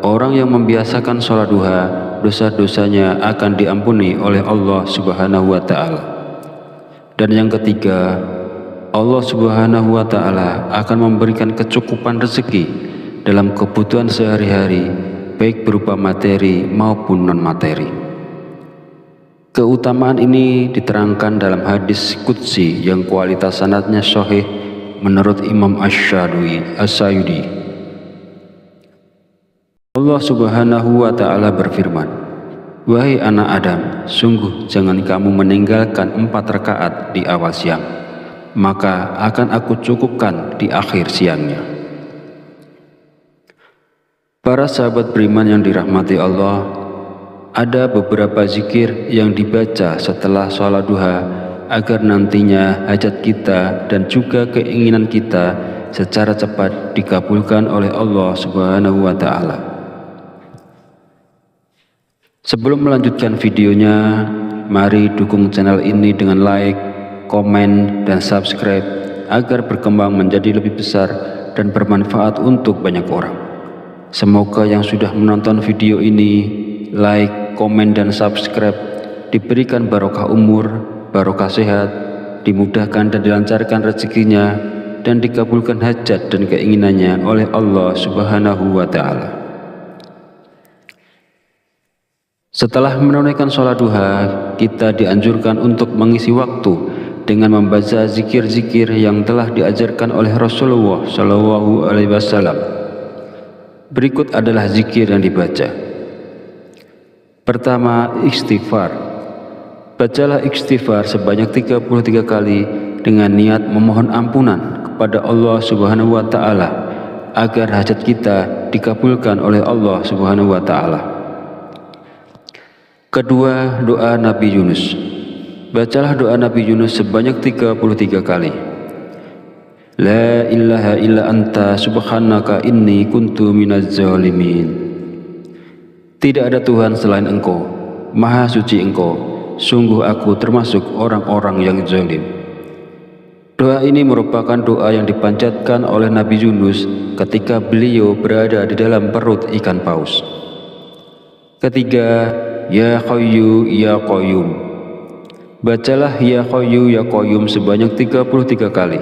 orang yang membiasakan sholat duha, dosa-dosanya akan diampuni oleh Allah Subhanahu wa Ta'ala. Dan yang ketiga, Allah Subhanahu wa Ta'ala akan memberikan kecukupan rezeki dalam kebutuhan sehari-hari, baik berupa materi maupun non-materi. Keutamaan ini diterangkan dalam hadis qudsi yang kualitas sanadnya sahih menurut Imam Asy-Syayudi. Allah Subhanahu wa Ta'ala berfirman, "Wahai anak Adam, sungguh jangan kamu meninggalkan 4 rakaat di awal siang, maka akan aku cukupkan di akhir siangnya." Para sahabat beriman yang dirahmati Allah, Ada beberapa zikir yang dibaca setelah sholat duha agar nantinya hajat kita dan juga keinginan kita secara cepat dikabulkan oleh Allah Subhanahu wa Ta'ala. Sebelum melanjutkan videonya, mari dukung channel ini dengan like, komen, dan subscribe agar berkembang menjadi lebih besar dan bermanfaat untuk banyak orang. Semoga yang sudah menonton video ini, like, komen, dan subscribe diberikan barokah umur, barokah sehat, dimudahkan dan dilancarkan rezekinya, dan dikabulkan hajat dan keinginannya oleh Allah Subhanahu wa Ta'ala. Setelah menunaikan sholat duha, kita dianjurkan untuk mengisi waktu dengan membaca zikir-zikir yang telah diajarkan oleh Rasulullah Shallallahu Alaihi Wasallam. Berikut adalah zikir yang dibaca. Pertama, istighfar. Bacalah istighfar sebanyak 33 kali dengan niat memohon ampunan kepada Allah Subhanahu wa Ta'ala agar hajat kita dikabulkan oleh Allah Subhanahu wa Ta'ala. Kedua, doa Nabi Yunus. Bacalah doa Nabi Yunus sebanyak 33 kali. La ilaha illa anta subhanaka inni kuntu minaz zalimin. Tidak ada Tuhan selain Engkau, Maha suci Engkau, sungguh aku termasuk orang-orang yang zalim. Doa ini merupakan doa yang dipanjatkan oleh Nabi Yunus ketika beliau berada di dalam perut ikan paus. Ketiga, Ya Qayyu Ya Qayyum. Bacalah Ya Qayyu Ya Qayyum sebanyak 33 kali.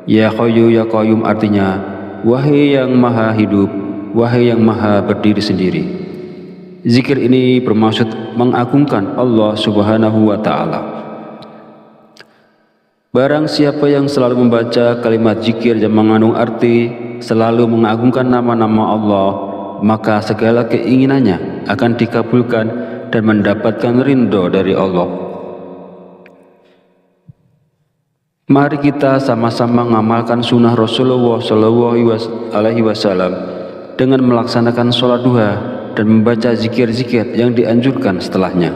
Ya Qayyu Ya Qayyum artinya, wahai yang maha hidup, wahai yang maha berdiri sendiri. Zikir ini bermaksud mengagungkan Allah Subhanahu wa Ta'ala. Barang siapa yang selalu membaca kalimat zikir yang mengandung arti selalu mengagungkan nama-nama Allah, maka segala keinginannya akan dikabulkan dan mendapatkan ridho dari Allah. Mari kita sama-sama mengamalkan sunnah Rasulullah Shallallahu Alaihi Wasallam dengan melaksanakan sholat duha dan membaca zikir-zikir yang dianjurkan setelahnya.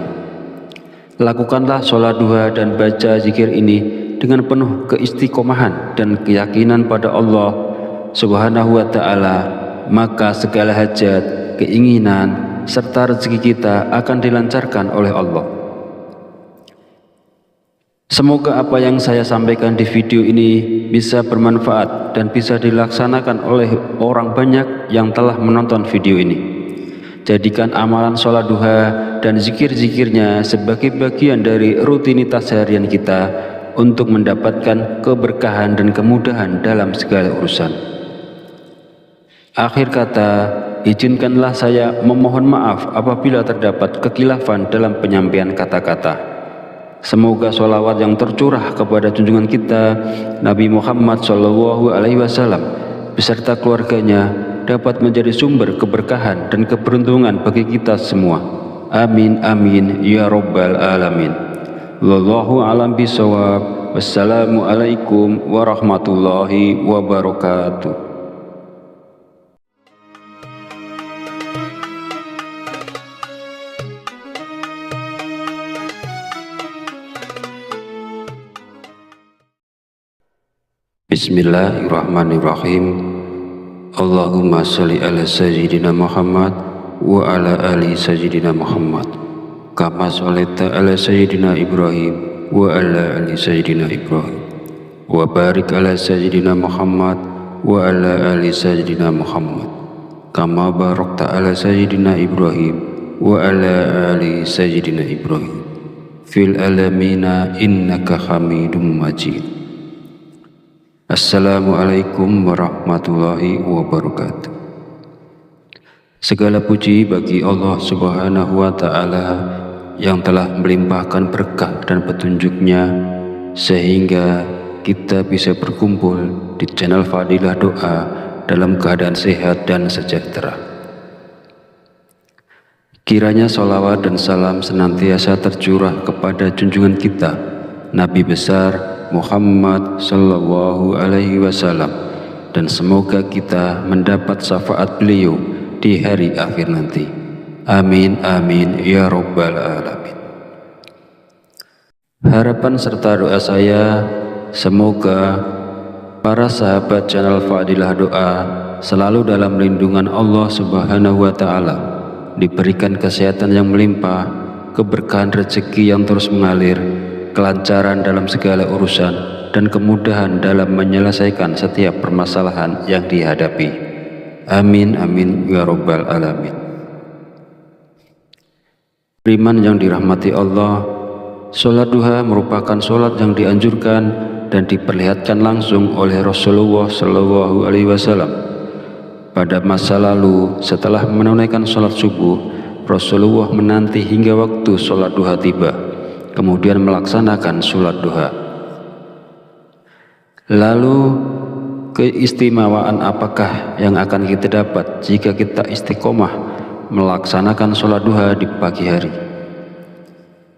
Lakukanlah sholat duha dan baca zikir ini dengan penuh keistiqomahan dan keyakinan pada Allah Subhanahu wa Ta'ala, maka segala hajat, keinginan, serta rezeki kita akan dilancarkan oleh Allah. Semoga apa yang saya sampaikan di video ini bisa bermanfaat dan bisa dilaksanakan oleh orang banyak yang telah menonton video ini. Jadikan amalan sholat duha dan zikir-zikirnya sebagai bagian dari rutinitas harian kita untuk mendapatkan keberkahan dan kemudahan dalam segala urusan. Akhir kata, izinkanlah saya memohon maaf apabila terdapat kekhilafan dalam penyampaian kata-kata. Semoga sholawat yang tercurah kepada junjungan kita Nabi Muhammad Shallallahu Alaihi Wasallam beserta keluarganya dapat menjadi sumber keberkahan dan keberuntungan bagi kita semua. Amin amin ya rabbal alamin. Wallahu a'lam bishawab. Wassalamualaikum warahmatullahi wabarakatuh. Bismillahirrahmanirrahim. Allahumma sholli ala sayyidina Muhammad wa ala ali sayyidina Muhammad kama sholaita ala sayyidina Ibrahim wa ala ali sayyidina Ibrahim wa barik ala sayyidina Muhammad wa ala ali sayyidina Muhammad kama barakta ala sayyidina Ibrahim wa ala ali sayyidina Ibrahim fil alamina innaka Hamidum Majid. Assalamualaikum warahmatullahi wabarakatuh. Segala puji bagi Allah Subhanahu wa Ta'ala yang telah melimpahkan berkah dan petunjuknya sehingga kita bisa berkumpul di channel Fadilah Doa dalam keadaan sehat dan sejahtera. Kiranya sholawat dan salam senantiasa tercurah kepada junjungan kita Nabi besar Muhammad Sallallahu Alaihi Wasallam, dan semoga kita mendapat syafaat beliau di hari akhir nanti. Amin amin ya rabbal alamin. Harapan serta doa saya, semoga para sahabat channel Fadilah Doa selalu dalam lindungan Allah Subhanahu wa Ta'ala, diberikan kesehatan yang melimpah, keberkahan rezeki yang terus mengalir, kelancaran dalam segala urusan, dan kemudahan dalam menyelesaikan setiap permasalahan yang dihadapi. Amin amin ya rabbal alamin. Beriman yang dirahmati Allah, sholat duha merupakan sholat yang dianjurkan dan diperlihatkan langsung oleh Rasulullah Shallallahu Alaihi Wasallam. Pada masa lalu, setelah menunaikan sholat subuh, Rasulullah menanti hingga waktu sholat duha tiba, kemudian melaksanakan sholat duha. Lalu, keistimewaan apakah yang akan kita dapat jika kita istiqomah melaksanakan sholat duha di pagi hari?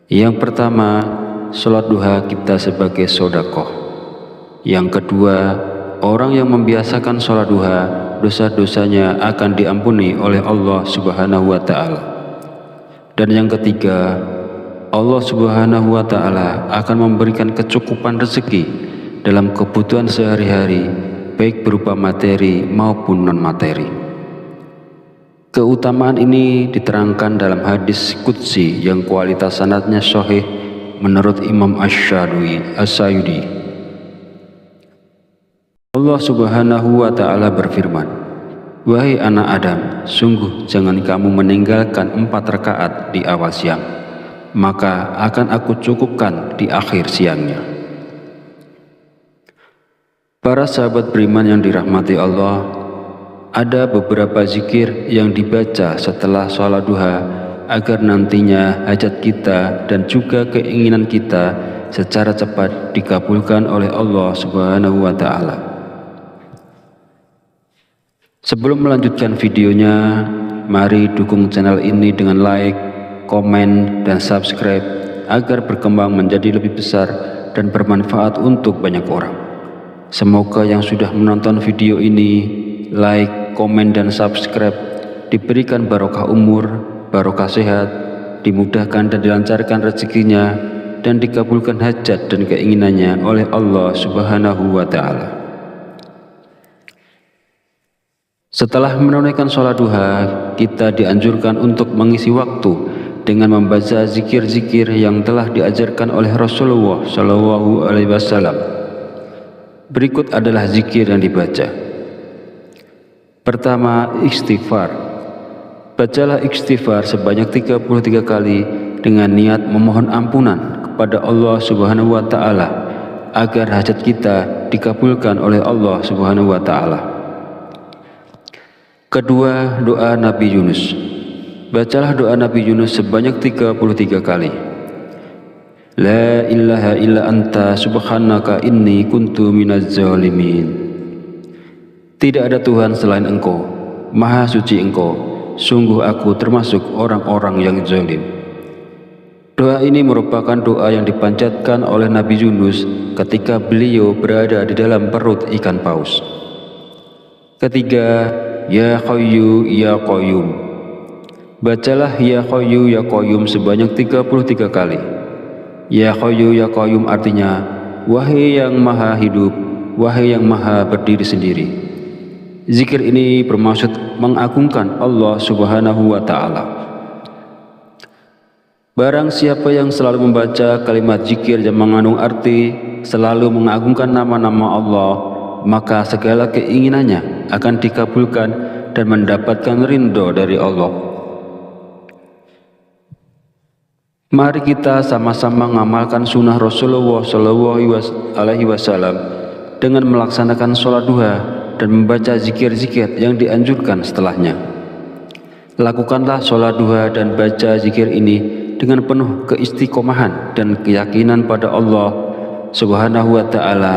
Yang pertama, sholat duha kita sebagai sodakoh. Yang kedua, orang yang membiasakan sholat duha, dosa-dosanya akan diampuni oleh Allah Subhanahu wa Ta'ala. Dan yang ketiga, Allah Subhanahu wa Ta'ala akan memberikan kecukupan rezeki dalam kebutuhan sehari-hari, baik berupa materi maupun non-materi. Keutamaan ini diterangkan dalam hadis qudsi yang kualitas sanadnya sahih menurut Imam Asy-Syayudi. Allah Subhanahu wa Ta'ala berfirman, "Wahai anak Adam, sungguh jangan kamu meninggalkan 4 rakaat di awal siang, maka akan aku cukupkan di akhir siangnya." Para sahabat beriman yang dirahmati Allah, ada beberapa zikir yang dibaca setelah sholat duha agar nantinya hajat kita dan juga keinginan kita secara cepat dikabulkan oleh Allah Subhanahu wa Ta'ala. Sebelum melanjutkan videonya, mari dukung channel ini dengan like, komen, dan subscribe agar berkembang menjadi lebih besar dan bermanfaat untuk banyak orang. Semoga yang sudah menonton video ini, like, komen, dan subscribe diberikan barokah umur, barokah sehat, dimudahkan dan dilancarkan rezekinya, dan dikabulkan hajat dan keinginannya oleh Allah Subhanahu wa Ta'ala. Setelah menunaikan sholat duha, kita dianjurkan untuk mengisi waktu dengan membaca zikir-zikir yang telah diajarkan oleh Rasulullah Shallallahu Alaihi Wasallam. Berikut adalah zikir yang dibaca. Pertama, istighfar. Bacalah istighfar sebanyak 33 kali dengan niat memohon ampunan kepada Allah Subhanahu wa Ta'ala agar hajat kita dikabulkan oleh Allah Subhanahu wa Ta'ala. Kedua, doa Nabi Yunus. Bacalah doa Nabi Yunus sebanyak 33 kali. La ilaha illa anta subhanaka inni kuntu minaz zalimin. Tidak ada Tuhan selain Engkau, Maha Suci Engkau, sungguh aku termasuk orang-orang yang zalim. Doa ini merupakan doa yang dipanjatkan oleh Nabi Yunus ketika beliau berada di dalam perut ikan paus. Ketiga, Ya Hayyu Ya Qayyum. Bacalah Ya Hayyu Ya Qayyum sebanyak 33 kali. Ya Hayyu Ya Qayyum artinya, wahai yang maha hidup, wahai yang maha berdiri sendiri. Zikir ini bermaksud mengagungkan Allah Subhanahu wa Ta'ala. Barang siapa yang selalu membaca kalimat zikir yang mengandung arti selalu mengagungkan nama-nama Allah, maka segala keinginannya akan dikabulkan dan mendapatkan ridho dari Allah. Mari kita sama-sama mengamalkan sunnah Rasulullah Shallallahu Alaihi Wasallam dengan melaksanakan sholat duha dan membaca zikir-zikir yang dianjurkan setelahnya. Lakukanlah sholat duha dan baca zikir ini dengan penuh keistiqomahan dan keyakinan pada Allah Subhanahu wa Ta'ala,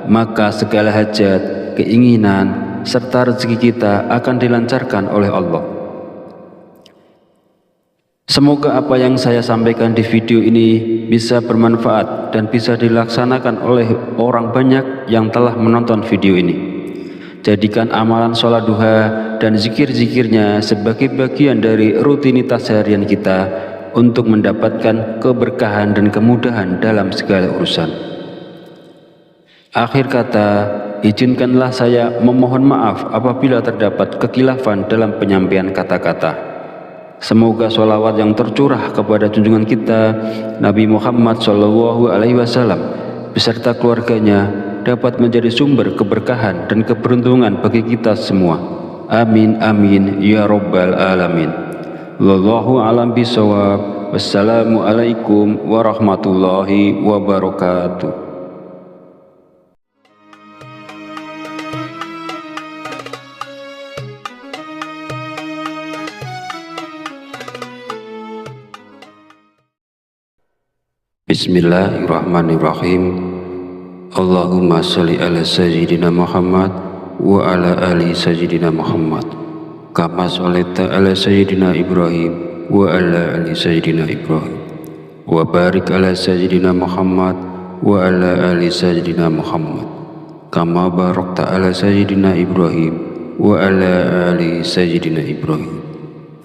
maka segala hajat, keinginan, serta rezeki kita akan dilancarkan oleh Allah. Semoga apa yang saya sampaikan di video ini bisa bermanfaat dan bisa dilaksanakan oleh orang banyak yang telah menonton video ini. Jadikan amalan sholat duha dan zikir-zikirnya sebagai bagian dari rutinitas harian kita untuk mendapatkan keberkahan dan kemudahan dalam segala urusan. Akhir kata, izinkanlah saya memohon maaf apabila terdapat kekhilafan dalam penyampaian kata-kata. Semoga sholawat yang tercurah kepada junjungan kita Nabi Muhammad SAW beserta keluarganya dapat menjadi sumber keberkahan dan keberuntungan bagi kita semua. Amin amin ya rabbal alamin. Wallahu a'lam bishawab. Wassalamualaikum warahmatullahi wabarakatuh. Bismillahirrahmanirrahim. Allahumma sholli ala sayyidina Muhammad wa ala ali sayyidina Muhammad kama sholaita ala sayyidina Ibrahim wa ala ali sayyidina Ibrahim wa barik ala sayyidina Muhammad wa ala ali sayyidina Muhammad kama barakta ala sayyidina Ibrahim wa ala ali sayyidina Ibrahim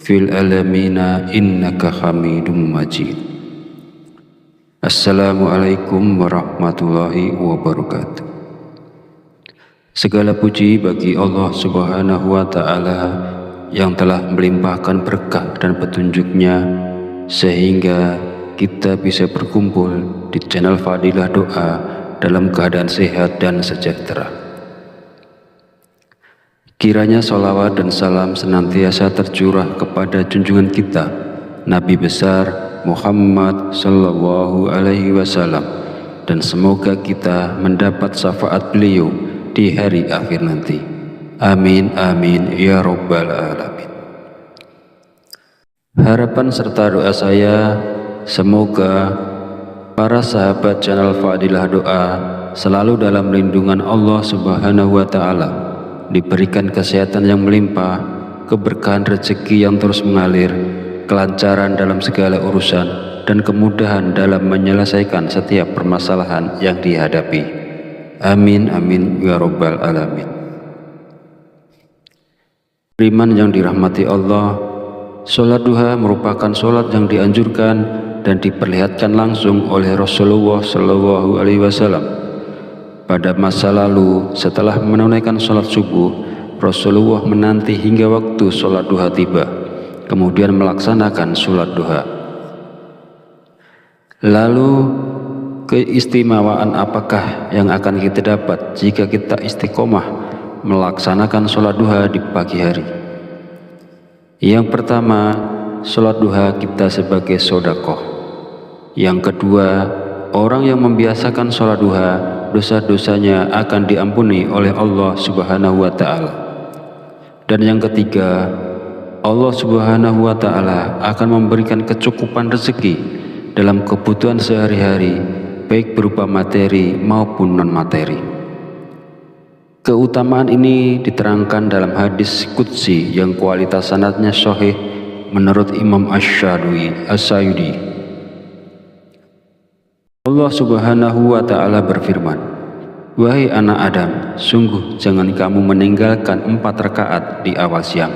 fil alamina innaka hamidum majid. Assalamualaikum warahmatullahi wabarakatuh. Segala puji bagi Allah Subhanahu wa Ta'ala yang telah melimpahkan berkah dan petunjuknya sehingga kita bisa berkumpul di channel Fadilah Doa dalam keadaan sehat dan sejahtera. Kiranya sholawat dan salam senantiasa tercurah kepada junjungan kita Nabi besar Muhammad sallallahu alaihi wasallam, dan semoga kita mendapat syafaat beliau di hari akhir nanti. Amin amin ya rabbal alamin. Harapan serta doa saya semoga para sahabat channel Fadilah Doa selalu dalam lindungan Allah Subhanahu wa Ta'ala, diberikan kesehatan yang melimpah, keberkahan rezeki yang terus mengalir, kelancaran dalam segala urusan, dan kemudahan dalam menyelesaikan setiap permasalahan yang dihadapi. Amin amin ya rabbal alamin. Beriman yang dirahmati Allah, sholat duha merupakan sholat yang dianjurkan dan diperlihatkan langsung oleh Rasulullah SAW. Pada masa lalu, setelah menunaikan sholat subuh, Rasulullah menanti hingga waktu sholat duha tiba, kemudian melaksanakan sholat duha. Lalu keistimewaan apakah yang akan kita dapat jika kita istiqomah melaksanakan sholat duha di pagi hari? Yang pertama, sholat duha kita sebagai sedekah. Yang kedua, orang yang membiasakan sholat duha, dosa-dosanya akan diampuni oleh Allah Subhanahu wa Ta'ala. Dan yang ketiga, Allah Subhanahu wa Ta'ala akan memberikan kecukupan rezeki dalam kebutuhan sehari-hari, baik berupa materi maupun non-materi. Keutamaan ini diterangkan dalam hadis qudsi yang kualitas sanadnya sahih menurut Imam Asy-Syadili. Allah Subhanahu wa Ta'ala berfirman, "Wahai anak Adam, sungguh jangan kamu meninggalkan 4 rakaat di awal siang,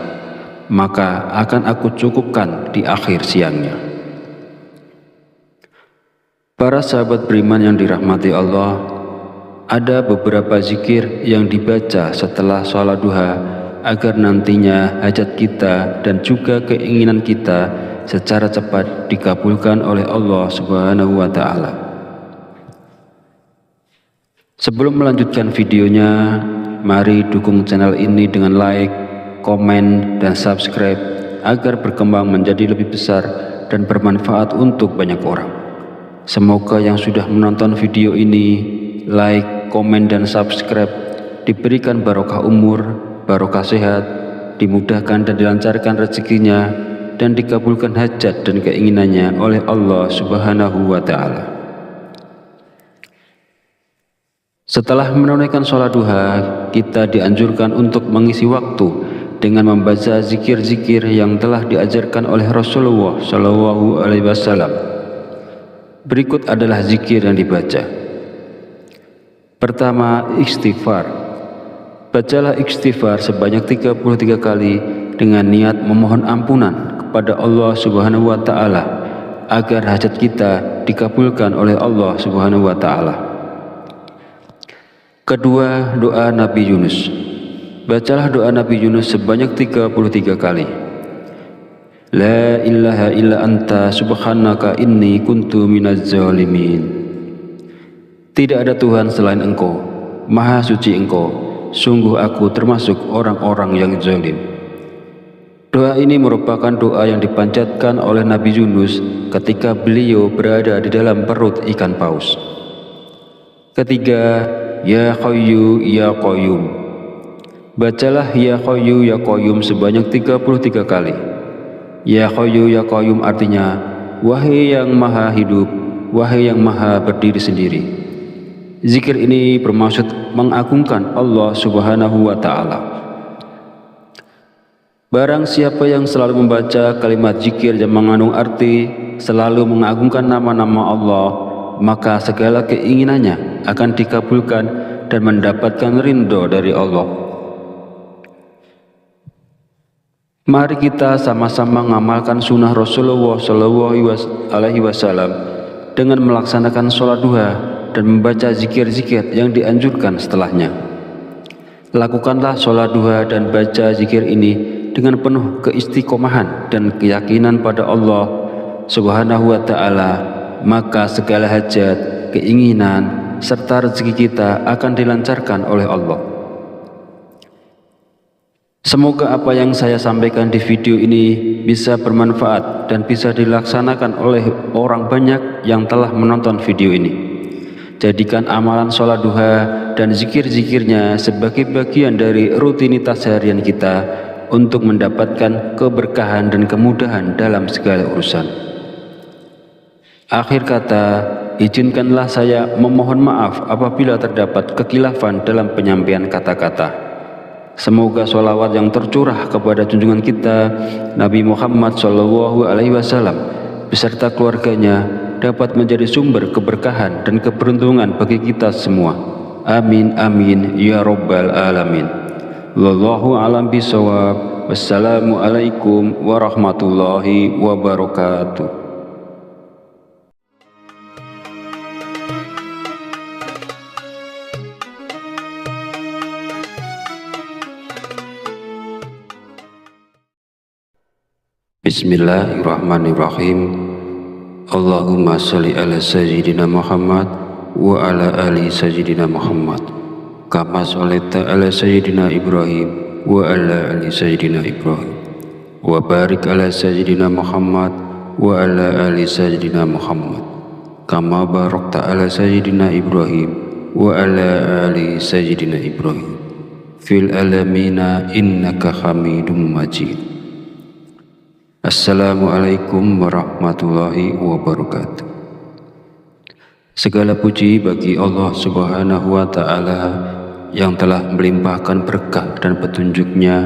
maka akan aku cukupkan di akhir siangnya." Para sahabat beriman yang dirahmati Allah, ada beberapa zikir yang dibaca setelah sholat duha agar nantinya hajat kita dan juga keinginan kita secara cepat dikabulkan oleh Allah Subhanahu wa Ta'ala. Sebelum melanjutkan videonya, mari dukung channel ini dengan like, komen, dan subscribe agar berkembang menjadi lebih besar dan bermanfaat untuk banyak orang. Semoga yang sudah menonton video ini, like, komen, dan subscribe diberikan barokah umur, barokah sehat, dimudahkan dan dilancarkan rezekinya, dan dikabulkan hajat dan keinginannya oleh Allah Subhanahu wa Ta'ala. Setelah menunaikan sholat duha, kita dianjurkan untuk mengisi waktu dengan membaca zikir-zikir yang telah diajarkan oleh Rasulullah SAW. Berikut adalah zikir yang dibaca. Pertama, istighfar. Bacalah istighfar sebanyak 33 kali dengan niat memohon ampunan kepada Allah Subhanahu wa Ta'ala agar hajat kita dikabulkan oleh Allah Subhanahu wa Ta'ala. Kedua, doa Nabi Yunus. Bacalah doa Nabi Yunus sebanyak 33 kali. La ilaha illa anta subhanaka inni kuntu minaz zalimin. Tidak ada Tuhan selain Engkau, Maha suci Engkau, sungguh aku termasuk orang-orang yang zalim. Doa ini merupakan doa yang dipanjatkan oleh Nabi Yunus ketika beliau berada di dalam perut ikan paus. Ketiga, Ya Hayyu Ya Qayyum. Bacalah Ya Hayyu Ya Qayyum sebanyak 33 kali. Ya Hayyu Ya Qayyum artinya, wahai yang maha hidup, wahai yang maha berdiri sendiri. Zikir ini bermaksud mengagungkan Allah Subhanahu wa Ta'ala. Barang siapa yang selalu membaca kalimat zikir yang mengandung arti selalu mengagungkan nama-nama Allah, maka segala keinginannya akan dikabulkan dan mendapatkan ridho dari Allah. Mari kita sama-sama mengamalkan sunnah Rasulullah SAW dengan melaksanakan sholat duha dan membaca zikir-zikir yang dianjurkan setelahnya. Lakukanlah sholat duha dan baca zikir ini dengan penuh keistiqomahan dan keyakinan pada Allah Subhanahu wa Ta'ala, maka segala hajat, keinginan, serta rezeki kita akan dilancarkan oleh Allah. Semoga apa yang saya sampaikan di video ini bisa bermanfaat dan bisa dilaksanakan oleh orang banyak yang telah menonton video ini. Jadikan amalan sholat duha dan zikir-zikirnya sebagai bagian dari rutinitas harian kita untuk mendapatkan keberkahan dan kemudahan dalam segala urusan. Akhir kata, izinkanlah saya memohon maaf apabila terdapat kekhilafan dalam penyampaian kata-kata. Semoga sholawat yang tercurah kepada junjungan kita Nabi Muhammad SAW beserta keluarganya dapat menjadi sumber keberkahan dan keberuntungan bagi kita semua. Amin amin ya rabbal alamin. Wallahu a'lam bishawab. Wassalamualaikum warahmatullahi wabarakatuh. Bismillahirrahmanirrahim. Allahumma sholli ala sayyidina Muhammad wa ala ali sayyidina Muhammad kama sholaita ala sayyidina Ibrahim wa ala ali sayyidina Ibrahim wa barik ala sayyidina Muhammad wa ala ali sayyidina Muhammad kama barakta ala sayyidina Ibrahim wa ala ali sayyidina Ibrahim fil alamina innaka Hamidum Majid. Assalamualaikum warahmatullahi wabarakatuh. Segala puji bagi Allah Subhanahu wa Ta'ala yang telah melimpahkan berkah dan petunjuknya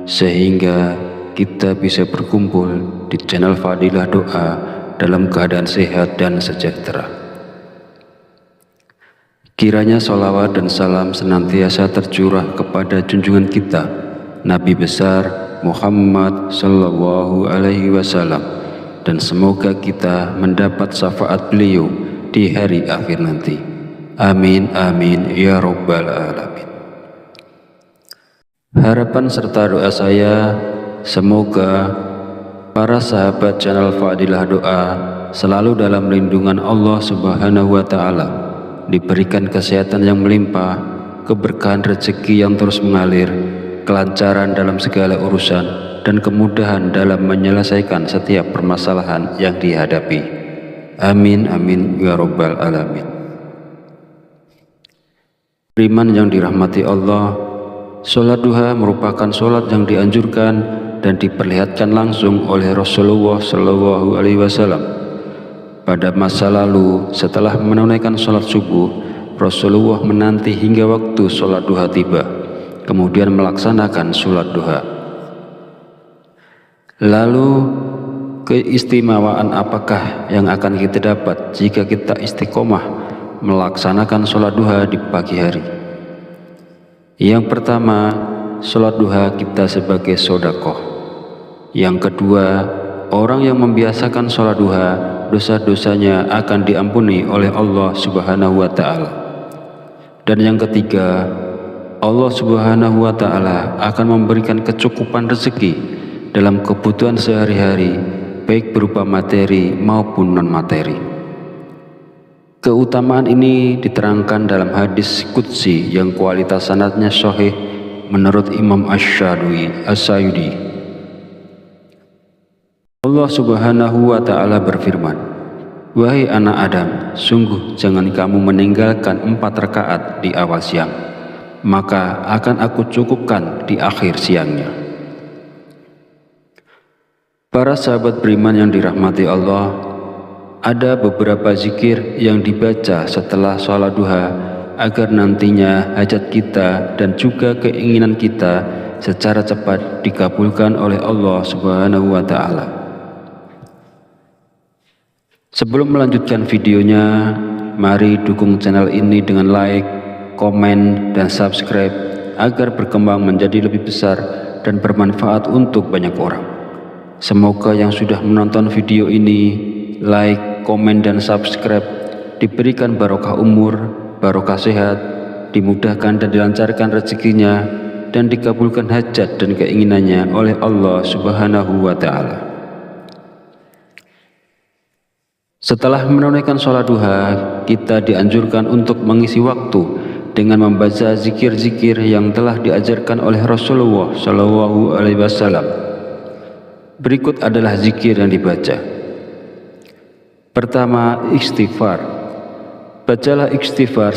sehingga kita bisa berkumpul di channel Fadilah Doa dalam keadaan sehat dan sejahtera. Kiranya sholawat dan salam senantiasa tercurah kepada junjungan kita Nabi besar Muhammad sallallahu alaihi wasallam, dan semoga kita mendapat syafaat beliau di hari akhir nanti. Amin amin ya rabbal alamin. Harapan serta doa saya semoga para sahabat channel Fadilah Doa selalu dalam lindungan Allah Subhanahu wa Ta'ala, diberikan kesehatan yang melimpah, keberkahan rezeki yang terus mengalir, kelancaran dalam segala urusan, dan kemudahan dalam menyelesaikan setiap permasalahan yang dihadapi. Amin amin ya rabbal alamin. Beriman yang dirahmati Allah, sholat duha merupakan sholat yang dianjurkan dan diperlihatkan langsung oleh Rasulullah SAW. Pada masa lalu, setelah menunaikan sholat subuh, Rasulullah menanti hingga waktu sholat duha tiba, kemudian melaksanakan sholat duha. Lalu keistimewaan apakah yang akan kita dapat jika kita istiqomah melaksanakan sholat duha di pagi hari? Yang pertama, sholat duha kita sebagai sodakoh. Yang kedua, orang yang membiasakan sholat duha, dosa-dosanya akan diampuni oleh Allah Subhanahu wa Ta'ala. Dan yang ketiga, Allah Subhanahu wa Ta'ala akan memberikan kecukupan rezeki dalam kebutuhan sehari-hari, baik berupa materi maupun non-materi. Keutamaan ini diterangkan dalam hadis qudsi yang kualitas sanadnya sahih menurut Imam Asy-Syayudi. Allah Subhanahu wa Ta'ala berfirman, "Wahai anak Adam, sungguh jangan kamu meninggalkan 4 rakaat di awal siang, maka akan aku cukupkan di akhir siangnya." Para sahabat beriman yang dirahmati Allah, ada beberapa zikir yang dibaca setelah sholat duha agar nantinya hajat kita dan juga keinginan kita secara cepat dikabulkan oleh Allah Subhanahu wa Ta'ala. Sebelum melanjutkan videonya, mari dukung channel ini dengan like, komen, dan subscribe agar berkembang menjadi lebih besar dan bermanfaat untuk banyak orang. Semoga yang sudah menonton video ini, like, komen, dan subscribe diberikan barokah umur, barokah sehat, dimudahkan dan dilancarkan rezekinya, dan dikabulkan hajat dan keinginannya oleh Allah Subhanahu wa Ta'ala. Setelah menunaikan sholat duha, kita dianjurkan untuk mengisi waktu dengan membaca zikir-zikir yang telah diajarkan oleh Rasulullah SAW. Berikut adalah zikir yang dibaca. Pertama, istighfar. Bacalah istighfar